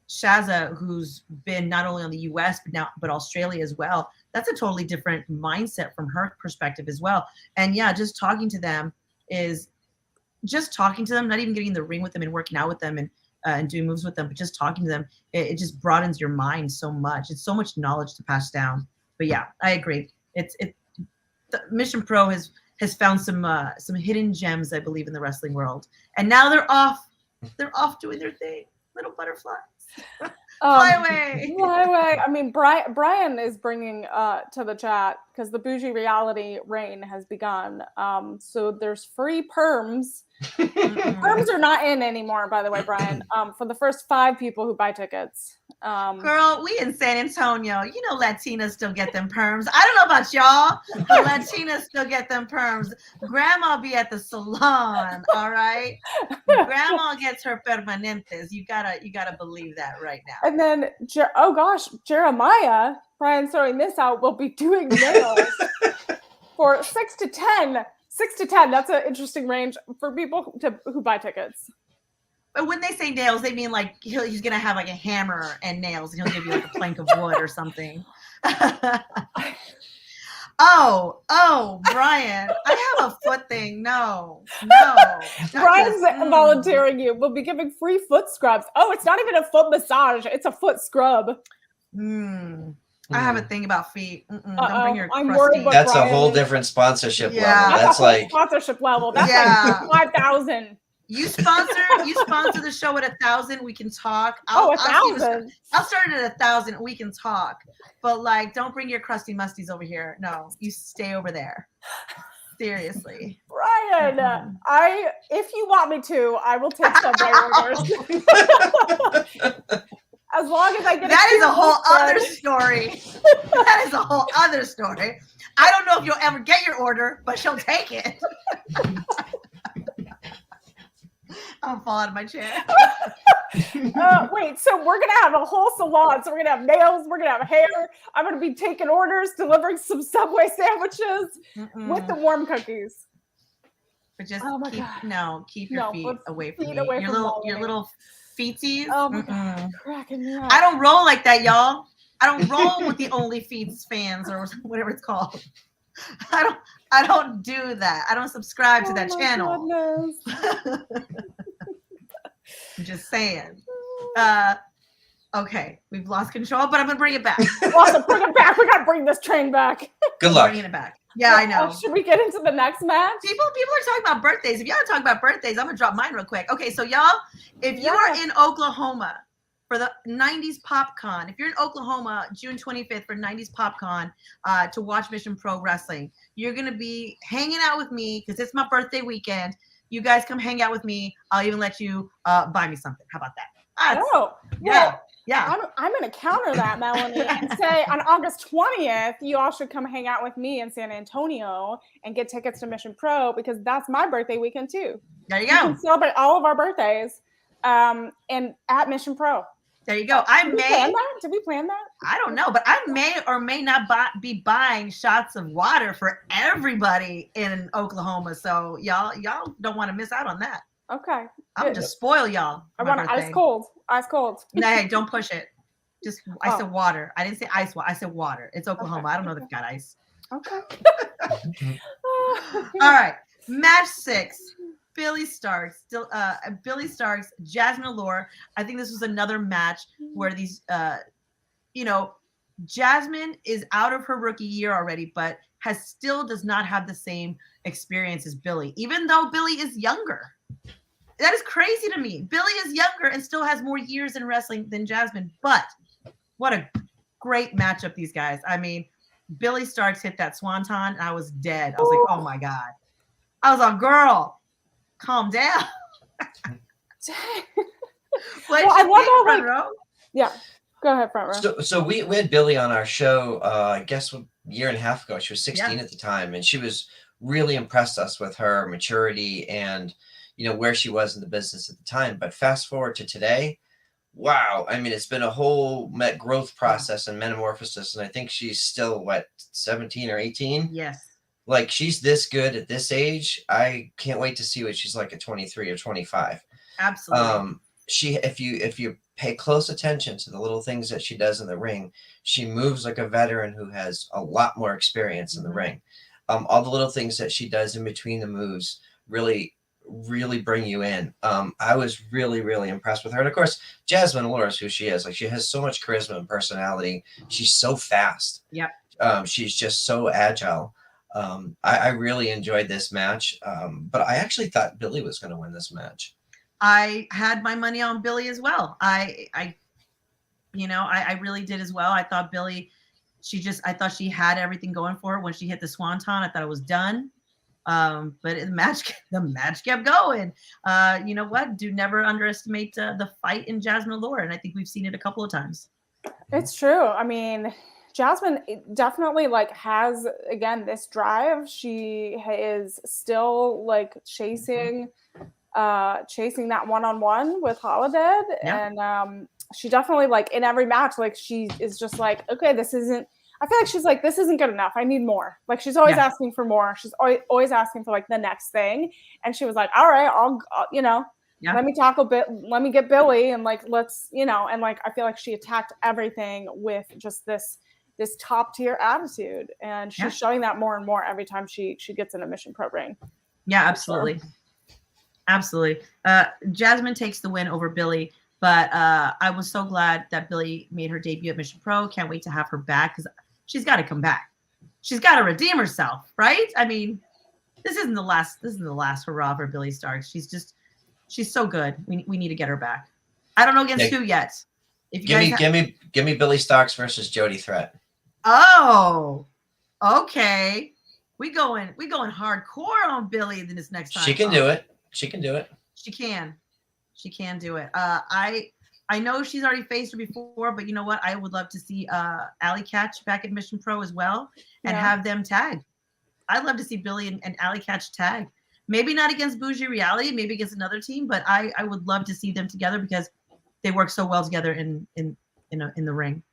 Shazza, who's been not only on the US but Australia as well, that's a totally different mindset from her perspective as well. And just talking to them, not even getting in the ring with them and working out with them and doing moves with them, but just talking to them, it just broadens your mind so much. It's so much knowledge to pass down. But I agree. The Mission Pro has found some hidden gems, I believe, in the wrestling world, and now they're off doing their thing. Little butterflies. Fly away. I mean, Brian is bringing to the chat because the bougie reality reign has begun. So there's free perms. Perms are not in anymore, by the way, Brian. For the first 5 people who buy tickets. Girl, we in San Antonio. Latinas still get them perms. I don't know about y'all, but Latinas still get them perms. Grandma be at the salon, all right? Grandma gets her permanentes. You gotta believe that right now. And then, Jeremiah, Brian's throwing this out, will be doing nails for 6 to 10. 6 to 10. That's an interesting range for people who buy tickets. But when they say nails, they mean like he's gonna have like a hammer and nails, and he'll give you like a plank of wood or something. Oh, Brian, I have a foot thing. No. Brian's volunteering you. We'll be giving free foot scrubs. Oh, it's not even a foot massage. It's a foot scrub. I have a thing about feet. Don't bring your crusty. That's Brian. A whole different sponsorship level. That's like sponsorship level. That's like 5,000. You sponsor the show at 1,000. We can talk. 1,000. I'll start it at 1,000. We can talk, but like, don't bring your crusty musties over here. No, you stay over there. Seriously, Brian. If you want me to, I will take Subway orders. As long as I get that is a whole other story. That is a whole other story. I don't know if you'll ever get your order, but she'll take it. I'll fall out of my chair. Wait, so we're going to have a whole salon. So we're going to have nails. We're going to have hair. I'm going to be taking orders, delivering some Subway sandwiches with the warm cookies. But just keep your feet away from me. Your little feeties. Oh my God, cracking me up. I don't roll like that, y'all. I don't roll with the Only Feeds fans or whatever it's called. I don't do that. I don't subscribe to that channel. I'm just saying. Okay, we've lost control, but I'm gonna bring it back. Awesome, bring it back. We gotta bring this train back. Good luck. Bringing it back. Yeah, I know. Should we get into the next match? People are talking about birthdays. If y'all are talking about birthdays, I'm gonna drop mine real quick. Okay, so y'all, if you are in Oklahoma for the 90s PopCon, if you're in Oklahoma, June 25th for 90s PopCon to watch Mission Pro Wrestling, you're gonna be hanging out with me because it's my birthday weekend. You guys come hang out with me. I'll even let you buy me something. How about that? Yeah. I'm going to counter that, Melanie, and say on August 20th, you all should come hang out with me in San Antonio and get tickets to Mission Pro because that's my birthday weekend too. There you We go. can celebrate all of our birthdays and at Mission Pro. There you go. Did we plan that? I don't know, but I may or may not be buying shots of water for everybody in Oklahoma. So y'all don't want to miss out on that. Okay. I'm just spoil y'all. I want ice cold. Ice cold. No, hey, don't push it. Just I said water. I didn't say ice. I said water. It's Oklahoma. Okay. I don't know if they've got ice. Okay. All right. Match 6. Billy Starks, Jasmine Allure. I think this was another match where these, Jasmine is out of her rookie year already, but still does not have the same experience as Billy, even though Billy is younger. That is crazy to me. Billy is younger and still has more years in wrestling than Jasmine, but what a great matchup, these guys. I mean, Billy Starks hit that swanton, and I was dead. I was like, oh my God. I was like, girl, calm down. Well, I love how, yeah. Go ahead, front row. So we had Billy on our show, I guess a year and a half ago. She was 16 at the time, and she was really impressed us with her maturity and, where she was in the business at the time. But fast forward to today, wow. I mean, it's been a whole growth process and metamorphosis, and I think she's still, 17 or 18? Yes. Like, she's this good at this age. I can't wait to see what she's like at 23 or 25. Absolutely. If you pay close attention to the little things that she does in the ring, she moves like a veteran who has a lot more experience in the ring. All the little things that she does in between the moves really bring you in. I was really, really impressed with her. And of course, Jasmine Allure is who she is. Like, she has so much charisma and personality. She's so fast. Yep. She's just so agile. I really enjoyed this match, but I actually thought Billy was going to win this match. I had my money on Billy as well. I really did as well. I thought Billy, I thought she had everything going for her when she hit the swanton. I thought it was done. But the match kept going. You know what? Do never underestimate the fight in Jasmine Allure, and I think we've seen it a couple of times. It's true. I mean, Jasmine definitely has, again, this drive. She is still chasing that one-on-one with Holiday. Yeah. And she definitely in every match, she is just okay, this isn't, I feel like she's this isn't good enough. I need more. She's always asking for more. She's always asking for the next thing. And she was all right, I'll let me talk a bit. Let me get Billy and let's, and I feel like she attacked everything with just this top tier attitude. And she's showing that more and more every time she gets in a Mission Pro ring. Yeah, absolutely. Absolutely. Jasmine takes the win over Billy, but I was so glad that Billy made her debut at Mission Pro. Can't wait to have her back because she's got to come back. She's got to redeem herself, right? I mean, this isn't the last hurrah for Billy Starks. She's so good. We need to get her back. I don't know against who yet. If you give me Billy Starks versus Jody Threat. Oh, okay. We going hardcore on Billy this next time. She can do it. She can do it. She can do it. I know she's already faced her before, but you know what? I would love to see Alley Catch back at Mission Pro as well and have them tag. I'd love to see Billy and Alley Catch tag. Maybe not against Bougie Reality, maybe against another team, but I would love to see them together because they work so well together in the ring.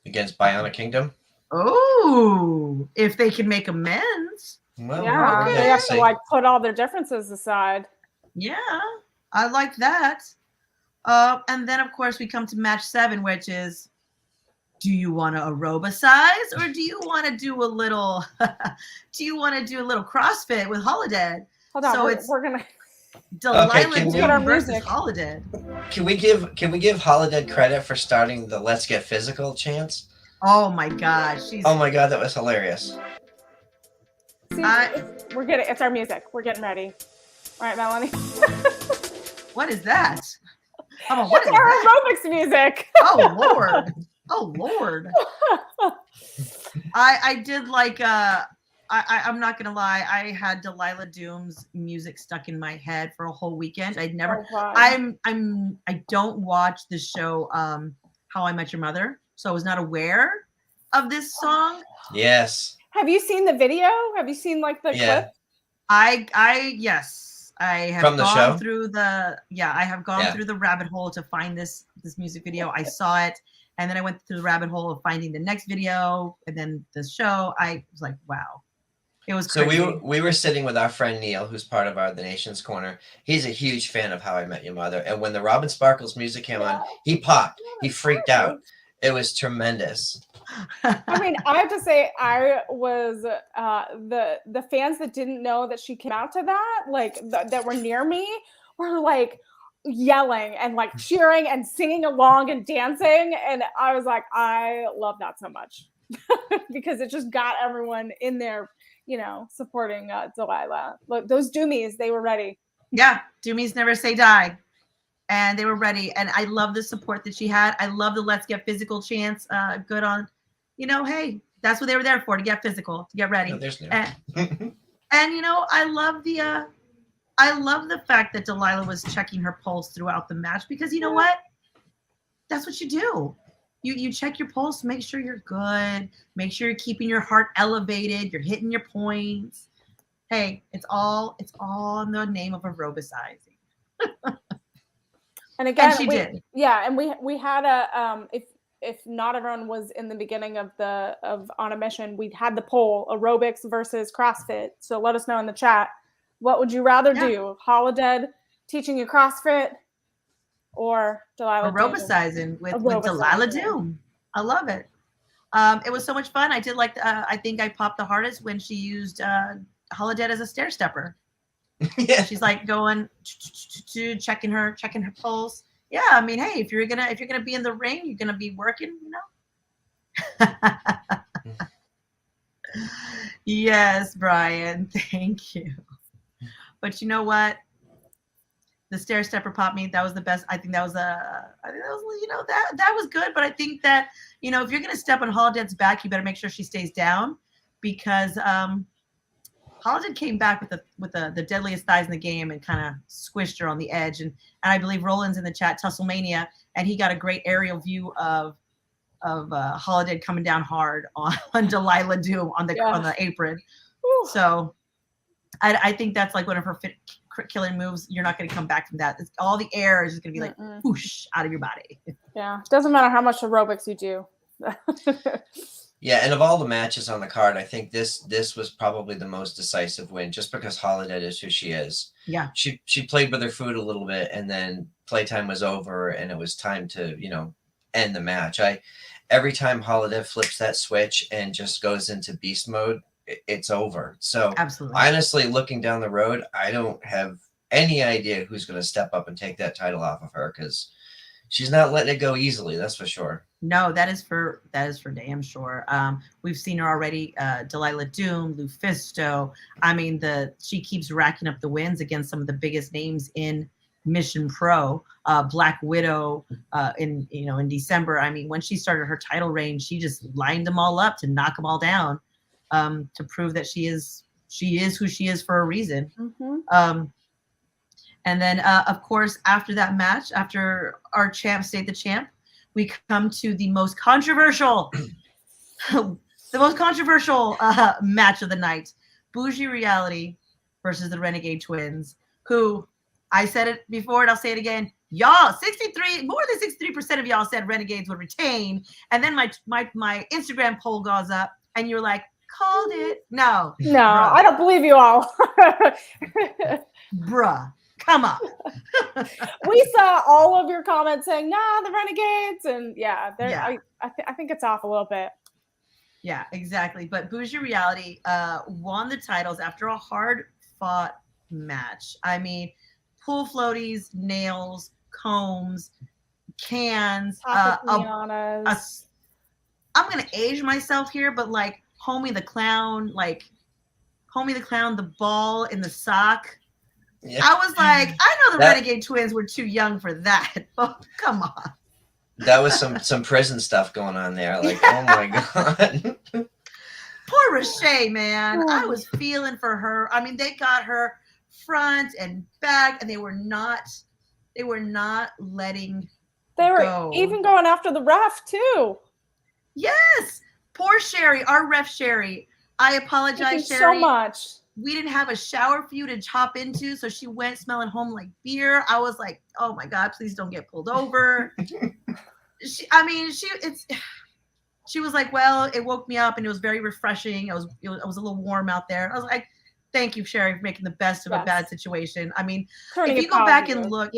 Against Bionic Kingdom? Oh, if they can make amends. Well, yeah, okay. They have to put all their differences aside. Yeah, I like that. And then of course we come to match 7, which is, do you want to aerobicize or do you want to do a little CrossFit with Holiday? Hold on, so we're gonna Delilah versus Holiday. Can we give Holiday credit for starting the Let's Get Physical chants? Oh my gosh. Oh my God, that was hilarious. See, it's our music. We're getting ready. All right, Melanie. What is that? It's our aerobics music. Oh Lord. Oh Lord. I did I'm not gonna lie, I had Delilah Doom's music stuck in my head for a whole weekend. I don't watch the show How I Met Your Mother, so I was not aware of this song. Yes. Have you seen the video? Have you seen like the clip? Yes, I have From the gone show? through I have gone through the rabbit hole to find this music video. I saw it, and then I went through the rabbit hole of finding the next video, and then the show. I was like, wow, it was crazy. So we were sitting with our friend Neil, who's part of the Nation's Corner. He's a huge fan of How I Met Your Mother, and when the Robin Sparkles music came on, he popped. He freaked out. It was tremendous. I mean, I have to say, I was the fans that didn't know that she came out to that, like that were near me, were like yelling and like cheering and singing along and dancing, and I was like, I love that so much because it just got everyone in there, supporting Delilah. Look, those Doomies, they were ready. Yeah, Doomies never say die. And they were ready. And I love the support that she had. I love the Let's Get Physical chants. Good on, hey, that's what they were there for, to get physical, to get ready. No, there's no. And I love the fact that Delilah was checking her pulse throughout the match, because you know what? That's what you do. You check your pulse, make sure you're good, make sure you're keeping your heart elevated, you're hitting your points. Hey, it's all in the name of aerobicizing. And again, she did. Yeah, and we had a if not everyone was in the beginning of On a Mission, we had the poll, aerobics versus CrossFit. So let us know in the chat, what would you rather do? Holodead teaching you CrossFit or Delilah aerobicizing with Delilah Doom. I love it. It was so much fun. I did like I think I popped the hardest when she used Holodead as a stair stepper. Yeah, she's like going checking her pulse. Yeah, I mean, hey, if you're gonna be in the ring, you're gonna be working, Yes, Brian, thank you. But you know what? The stair stepper popped me. That was the best. I think that was that was good. But I think that if you're gonna step on Holodead's back, you better make sure she stays down, because Holodead came back with the deadliest thighs in the game and kind of squished her on the edge. And I believe Roland's in the chat, Tusslemania, and he got a great aerial view of Holodead coming down hard on Delilah Doom on the apron. Ooh. So I think that's like one of her killing moves. You're not going to come back from that. All the air is just going to be like whoosh out of your body. Yeah, doesn't matter how much aerobics you do. Yeah, and of all the matches on the card, I think this was probably the most decisive win, just because Holodead is who she is. Yeah. She played with her food a little bit, and then playtime was over, and it was time to, end the match. Every time Holodead flips that switch and just goes into beast mode, it's over. So absolutely, honestly, looking down the road, I don't have any idea who's going to step up and take that title off of her, because she's not letting it go easily. That's for sure. No, that is for damn sure. We've seen her already. Delilah Doom, Lufisto. I mean, she keeps racking up the wins against some of the biggest names in Mission Pro. Black Widow in December. I mean, when she started her title reign, she just lined them all up to knock them all down, to prove that she is who she is for a reason. Mm-hmm. And then, of course, after that match, after our champ stayed the champ, we come to the most controversial, match of the night: Bougie Reality versus the Renegade Twins. Who, I said it before and I'll say it again. Y'all, more than 63% of y'all said Renegades would retain. And then my Instagram poll goes up, and you're like, called it. No, I don't believe you all. Bruh. Come on. We saw all of your comments saying, nah, the Renegades. And I think it's off a little bit. Yeah, exactly. But Bougie Reality won the titles after a hard-fought match. I mean, pool floaties, nails, combs, cans. I'm going to age myself here, but like Homie the Clown, the ball in the sock. Yeah. I was like, I know the Renegade Twins were too young for that. Oh, come on. That was some prison stuff going on there. Like, oh my God. Poor Rashay, man. I was feeling for her. I mean, they got her front and back, and they were not letting They were even going after the ref too. Yes. Poor Sherry, our ref Sherry. I apologize, Thank you Sherry. so much. We didn't have a shower for you to chop into, so she went smelling home like beer. I was like, oh my God, please don't get pulled over. She was like, well, it woke me up and it was very refreshing. It was a little warm out there. I was like, thank you, Sherry, for making the best of a bad situation. I mean, if you go back and look,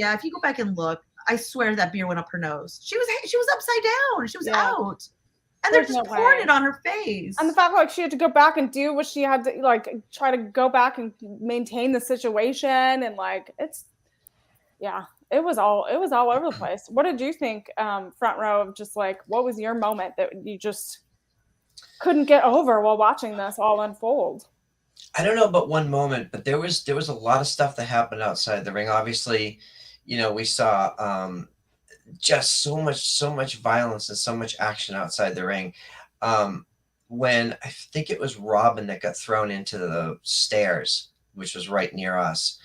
I swear that beer went up her nose. She was upside down. She was out. And they're just pouring it on her face. And the fact like she had to go back and do what she had to, like, try to go back and maintain the situation, and like it was all over the place. What did you think, front row, of just like, what was your moment that you just couldn't get over while watching this all unfold? I don't know about one moment, but there was a lot of stuff that happened outside the ring. Obviously, we saw just so much violence and so much action outside the ring. When I think it was Robin that got thrown into the stairs, which was right near us,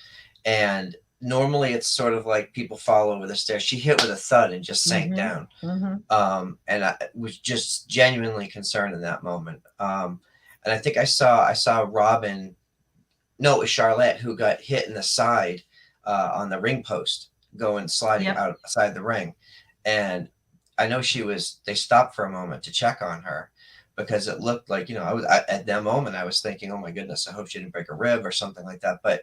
and normally it's sort of like people fall over the stairs. She hit with a thud and just sank down. And I was just genuinely concerned in that moment. And I think I saw Robin. No, it was Charlotte who got hit in the side on the ring post, going sliding outside the ring. And I know they stopped for a moment to check on her, because it looked like, at that moment I was thinking, oh my goodness, I hope she didn't break a rib or something like that. But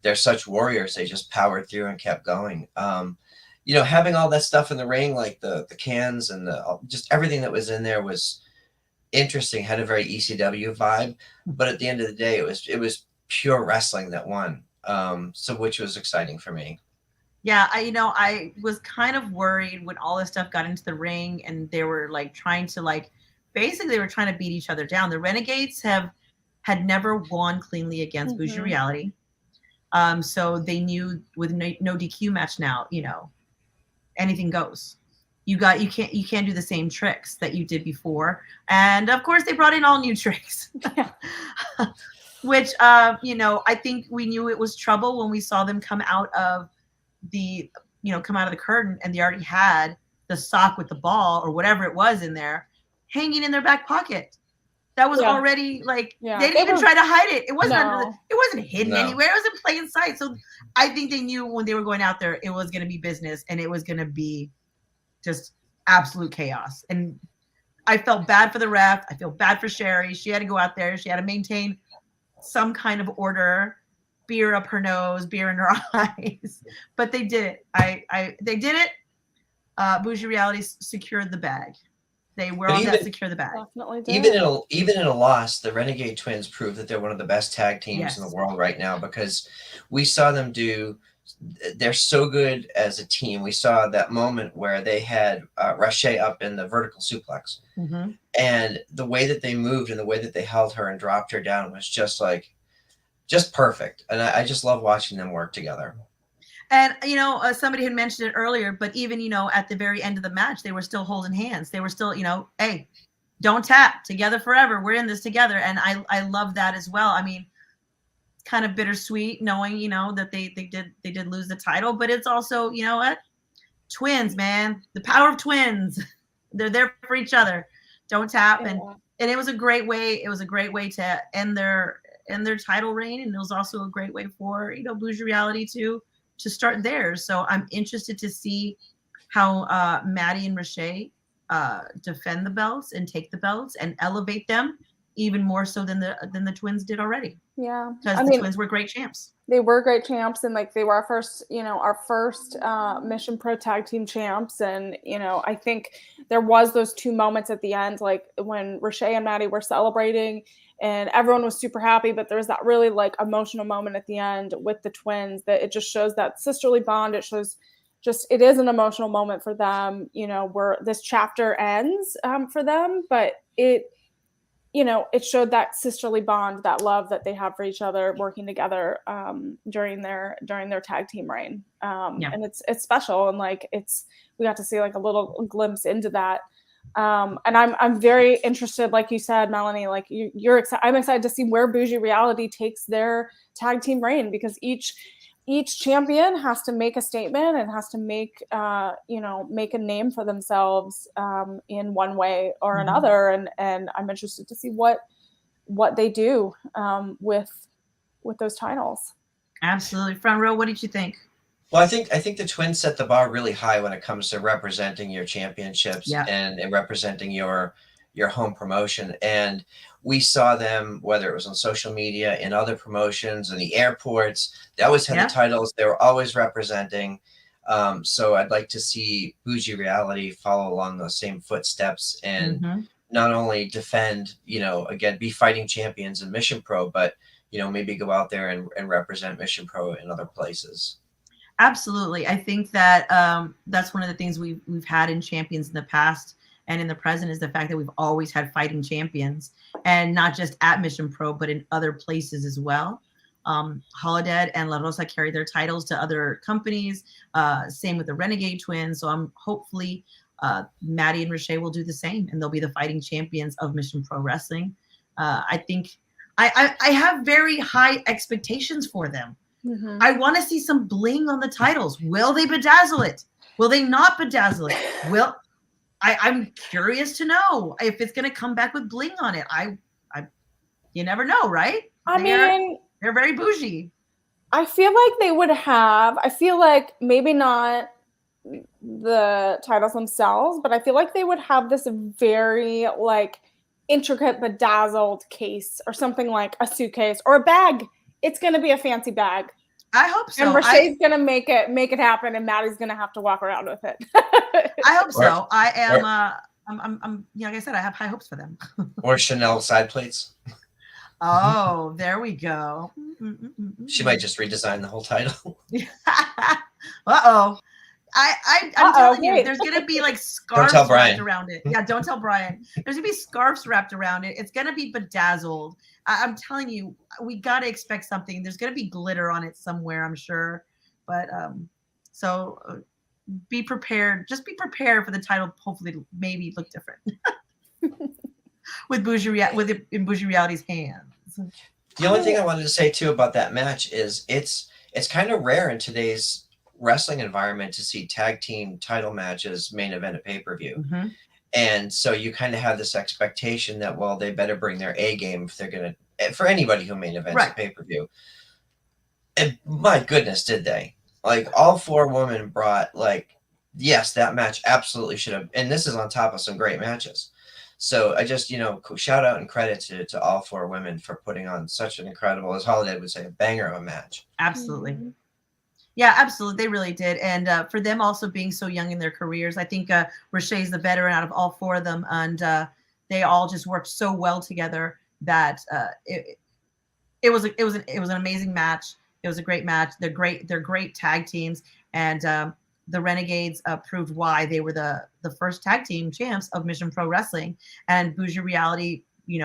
they're such warriors. They just powered through and kept going. Having all that stuff in the ring, like the cans and just everything that was in there was interesting, had a very ECW vibe. But at the end of the day, it was pure wrestling that won. So which was exciting for me. Yeah, I was kind of worried when all this stuff got into the ring and they were like trying to basically they were trying to beat each other down. The Renegades had never won cleanly against Bougie Reality. So they knew with no DQ match now, anything goes. You can't do the same tricks that you did before. And of course they brought in all new tricks. Which I think we knew it was trouble when we saw them come out of the curtain, and they already had the sock with the ball or whatever it was in there hanging in their back pocket. That was already they didn't even try to hide it. It wasn't hidden anywhere. It was in plain sight. So I think they knew when they were going out there, it was going to be business, and it was going to be just absolute chaos. And I felt bad for the ref. I feel bad for Sherry. She had to go out there. She had to maintain some kind of order. Beer up her nose, beer in her eyes, but they did it. They did it. Bougie Reality secured the bag. They were on that secure the bag. Definitely did. Even in a loss, the Renegade Twins proved that they're one of the best tag teams in the world right now, because we saw them they're so good as a team. We saw that moment where they had Rache up in the vertical suplex, and the way that they moved and the way that they held her and dropped her down was just perfect. And I just love watching them work together. And, somebody had mentioned it earlier, but even, at the very end of the match, they were still holding hands. They were still, hey, don't tap, together forever. We're in this together. And I love that as well. I mean, it's kind of bittersweet knowing, that they did lose the title, but it's also, what? Twins, man, the power of twins. They're there for each other. Don't tap. And it was a great way. It was a great way to end their title reign, and it was also a great way for Bougie Reality to start theirs. So I'm interested to see how Maddie and Rache defend the belts and take the belts and elevate them even more so than the twins did already. Yeah, because the twins were great champs. They were great champs, and they were our first Mission Pro Tag Team champs. And I think there was those two moments at the end, like when Rache and Maddie were celebrating and everyone was super happy, but there was that really emotional moment at the end with the twins that it just shows that sisterly bond. It shows it is an emotional moment for them, where this chapter ends for them, but it showed that sisterly bond, that love that they have for each other, working together during their tag team reign. And it's special, and we got to see a little glimpse into that. And I'm very interested, like you said, Melanie, you're excited. I'm excited to see where Bougie Reality takes their tag team reign, because each champion has to make a statement and has to make make a name for themselves in one way or another, and I'm interested to see what they do with those titles. Absolutely. Front row, what did you think? Well, I think the Twins set the bar really high when it comes to representing your championships and representing your home promotion. And we saw them, whether it was on social media, in other promotions, in the airports. They always had the titles. They were always representing. So I'd like to see Bougie Reality follow along those same footsteps and not only defend, again, be fighting champions in Mission Pro, but maybe go out there and represent Mission Pro in other places. Absolutely. I think that that's one of the things we've had in champions in the past and in the present is the fact that we've always had fighting champions, and not just at Mission Pro, but in other places as well. Holodead and La Rosa carry their titles to other companies. Same with the Renegade Twins. So I'm hopefully Maddie and Rashay will do the same, and they'll be the fighting champions of Mission Pro Wrestling. I think I have very high expectations for them. I want to see some bling on the titles. Will they bedazzle it? Will they not bedazzle it? I'm curious to know if it's going to come back with bling on it. You never know, right? They're very bougie. I feel like they would have. I feel like maybe not the titles themselves, but I feel like they would have this very intricate bedazzled case or something, like a suitcase or a bag. It's going to be a fancy bag. I hope so. And Rashay's going to make it happen, and Maddie's going to have to walk around with it. I hope so. I am. I'm. Like I said, I have high hopes for them. Or Chanel side plates. Oh, there we go. She might just redesign the whole title. Uh-oh. I'm telling you, there's going to be scarves wrapped around it. Yeah, don't tell Brian. There's going to be scarves wrapped around it. It's going to be bedazzled. I'm telling you, we got to expect something. There's going to be glitter on it somewhere, I'm sure. But so be prepared. Just be prepared for the title. Hopefully, maybe look different with Bougie Reality's hands. The only thing I wanted to say too about that match is it's kind of rare in today's wrestling environment to see tag team title matches main event at pay-per-view. And so you kind of have this expectation that, well, they better bring their A game if they're going to, for anybody who main events at pay-per-view. And my goodness, did they? All four women brought, yes, that match absolutely should have, and this is on top of some great matches. So I just, shout out and credit to all four women for putting on such an incredible, as Holiday would say, a banger of a match. Absolutely. Yeah, absolutely. They really did. And for them also being so young in their careers, I think Rashay's the veteran out of all four of them. And they all just worked so well together that it was an amazing match. It was a great match. They're great tag teams. And the Renegades proved why they were the first tag team champs of Mission Pro Wrestling. And Bougie Reality,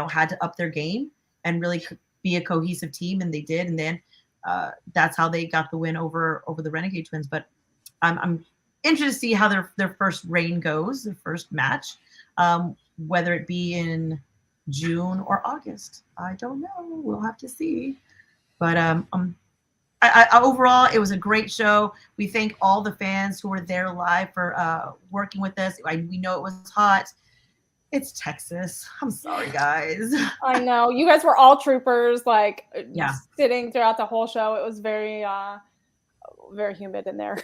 had to up their game and really be a cohesive team. And they did. And then that's how they got the win over the Renegade Twins. But I'm interested to see how their first reign goes, their first match, whether it be in June or August. I don't know. We'll have to see. But I overall, it was a great show. We thank all the fans who were there live for working with us. We know it was hot. It's Texas. I'm sorry, guys. I know. You guys were all troopers, sitting throughout the whole show. It was very, very humid in there.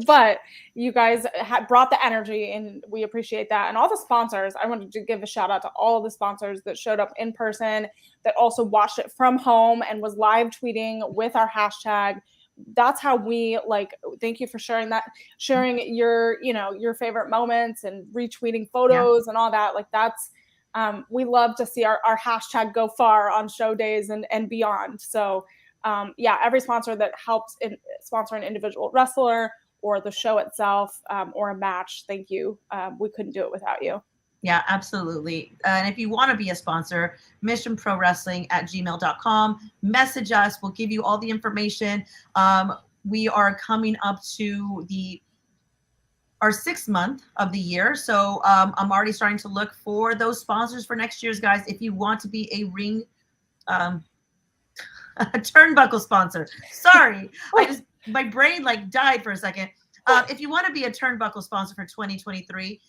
But you guys brought the energy, and we appreciate that. And all the sponsors, I wanted to give a shout out to all of the sponsors that showed up in person, that also watched it from home and was live tweeting with our hashtag. That's how we thank you for sharing your favorite moments and retweeting photos and all that. That's we love to see our hashtag go far on show days and beyond. So every sponsor that helps sponsor an individual wrestler or the show itself or a match, thank you. We couldn't do it without you. Yeah, absolutely. And if you want to be a sponsor, missionprowrestling@gmail.com. Message us. We'll give you all the information. We are coming up to our 6th month of the year. So I'm already starting to look for those sponsors for next year's, guys. If you want to be a ring, a turnbuckle sponsor. Sorry, my brain like died for a second. If you want to be a turnbuckle sponsor for 2023,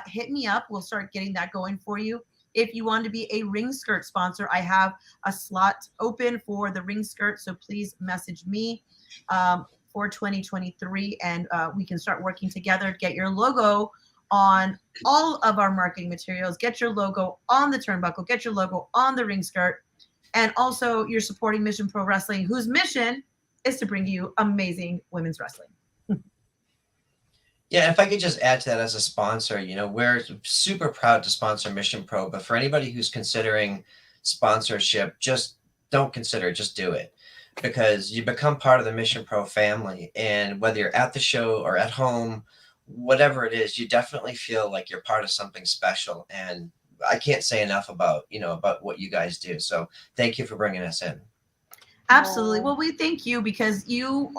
hit me up. We'll start getting that going for you. If you want to be a ring skirt sponsor, I have a slot open for the ring skirt. So please message me for 2023, and we can start working together. Get your logo on all of our marketing materials. Get your logo on the turnbuckle. Get your logo on the ring skirt. And also, you're supporting Mission Pro Wrestling, whose mission is to bring you amazing women's wrestling. Yeah, if I could just add to that as a sponsor, we're super proud to sponsor Mission Pro, but for anybody who's considering sponsorship, just don't consider, just do it, because you become part of the Mission Pro family. And whether you're at the show or at home, whatever it is, you definitely feel like you're part of something special. And I can't say enough about what you guys do. So thank you for bringing us in. Absolutely. Well, we thank you because you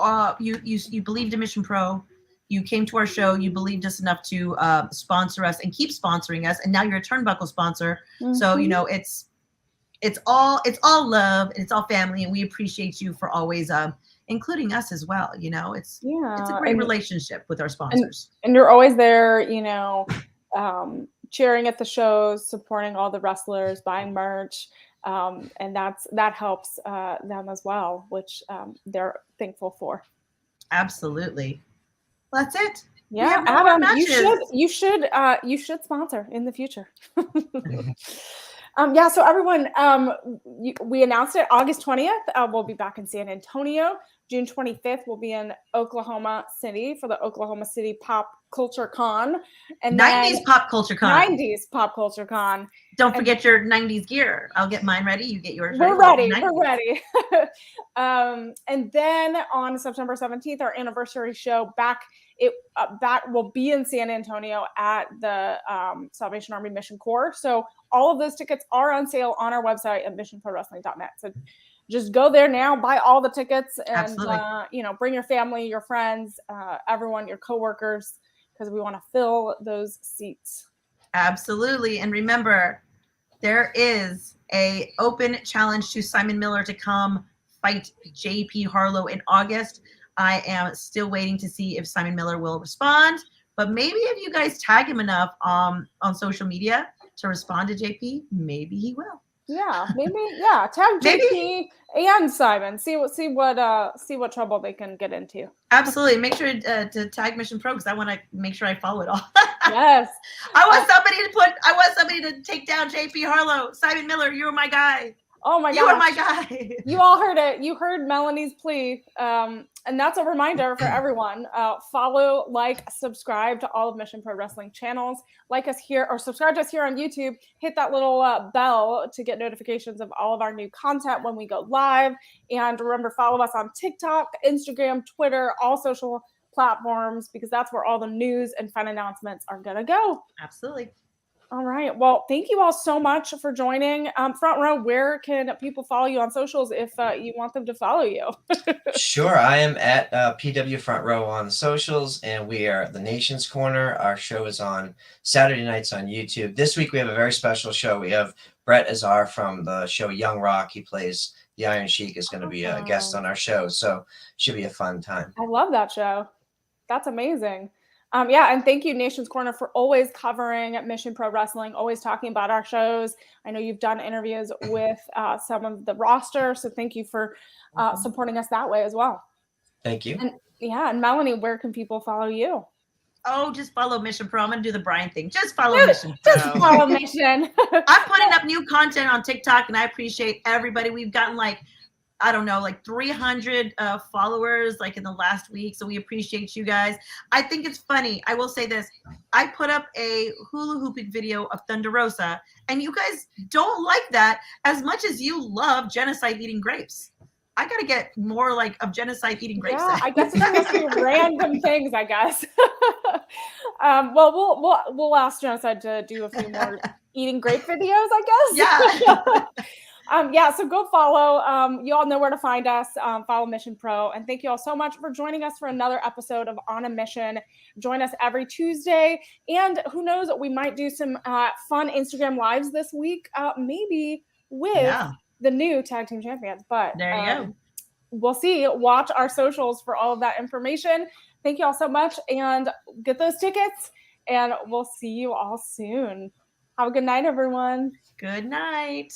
believed in Mission Pro. You came to our show. You believed us enough to sponsor us and keep sponsoring us. And now you're a turnbuckle sponsor. Mm-hmm. So, it's all love and it's all family. And we appreciate you for always including us as well. It's a great relationship with our sponsors. And you're always there, cheering at the shows, supporting all the wrestlers, buying merch. And that helps them as well, which they're thankful for. Absolutely. Well, that's it. Yeah, Adam, you should sponsor in the future. So everyone, we announced it August 20th. We'll be back in San Antonio. June 25th, we'll be in Oklahoma City for the Oklahoma City Pop Culture Con. And 90s Pop Culture Con. 90s Pop Culture Con. Don't forget your 90s gear. I'll get mine ready. You get yours ready. We're ready. And then on September 17th, our anniversary show back will be in San Antonio at the Salvation Army Mission Corps. So all of those tickets are on sale on our website at missionprowrestling.net. So just go there now, buy all the tickets, and bring your family, your friends, everyone, your coworkers, because we want to fill those seats. Absolutely. And remember, there is a open challenge to Simon Miller to come fight JP Harlow in August. I am still waiting to see if Simon Miller will respond, but maybe if you guys tag him enough on social media to respond to JP, maybe he will. Yeah, maybe. Yeah, tag JP and Simon. See what trouble they can get into. Absolutely. Make sure to tag Mission Pro because I want to make sure I follow it all. Yes. I want somebody to take down JP Harlow. Simon Miller, you're my guy. Oh my God. You are my guy. You all heard it. You heard Melanie's plea. And that's a reminder for everyone. Follow, subscribe to all of Mission Pro Wrestling channels. Like us here or subscribe to us here on YouTube. Hit that little bell to get notifications of all of our new content when we go live. And remember, follow us on TikTok, Instagram, Twitter, all social platforms, because that's where all the news and fun announcements are going to go. Absolutely. All right. Well, thank you all so much for joining. Front Row, where can people follow you on socials if you want them to follow you? Sure. I am at PW Front Row on socials, and we are The Nation's Corner. Our show is on Saturday nights on YouTube. This week, we have a very special show. We have Brett Azar from the show Young Rock. He plays the Iron Sheik, is going to be a guest on our show. So should be a fun time. I love that show. That's amazing. And thank you, Nation's Corner, for always covering Mission Pro Wrestling, always talking about our shows. I know you've done interviews with some of the roster, so thank you for supporting us that way as well. Thank you. And Melanie, where can people follow you? Oh, just follow Mission Pro. I'm going to do the Brian thing. Just follow Mission Pro. Just follow Mission. I'm putting up new content on TikTok, and I appreciate everybody. We've gotten 300 followers in the last week. So we appreciate you guys. I think it's funny. I will say this. I put up a hula hooping video of Thunder Rosa, and you guys don't like that as much as you love genocide eating grapes. I got to get more of genocide eating grapes. Yeah, I guess it's supposed to be random things, I guess. We'll ask Genocide to do a few more eating grape videos, I guess. Yeah. So go follow. You all know where to find us. Follow Mission Pro. And thank you all so much for joining us for another episode of On a Mission. Join us every Tuesday. And who knows, we might do some fun Instagram lives this week, maybe with the new tag team champions. But there you go. We'll see. Watch our socials for all of that information. Thank you all so much, and get those tickets, and we'll see you all soon. Have a good night, everyone. Good night.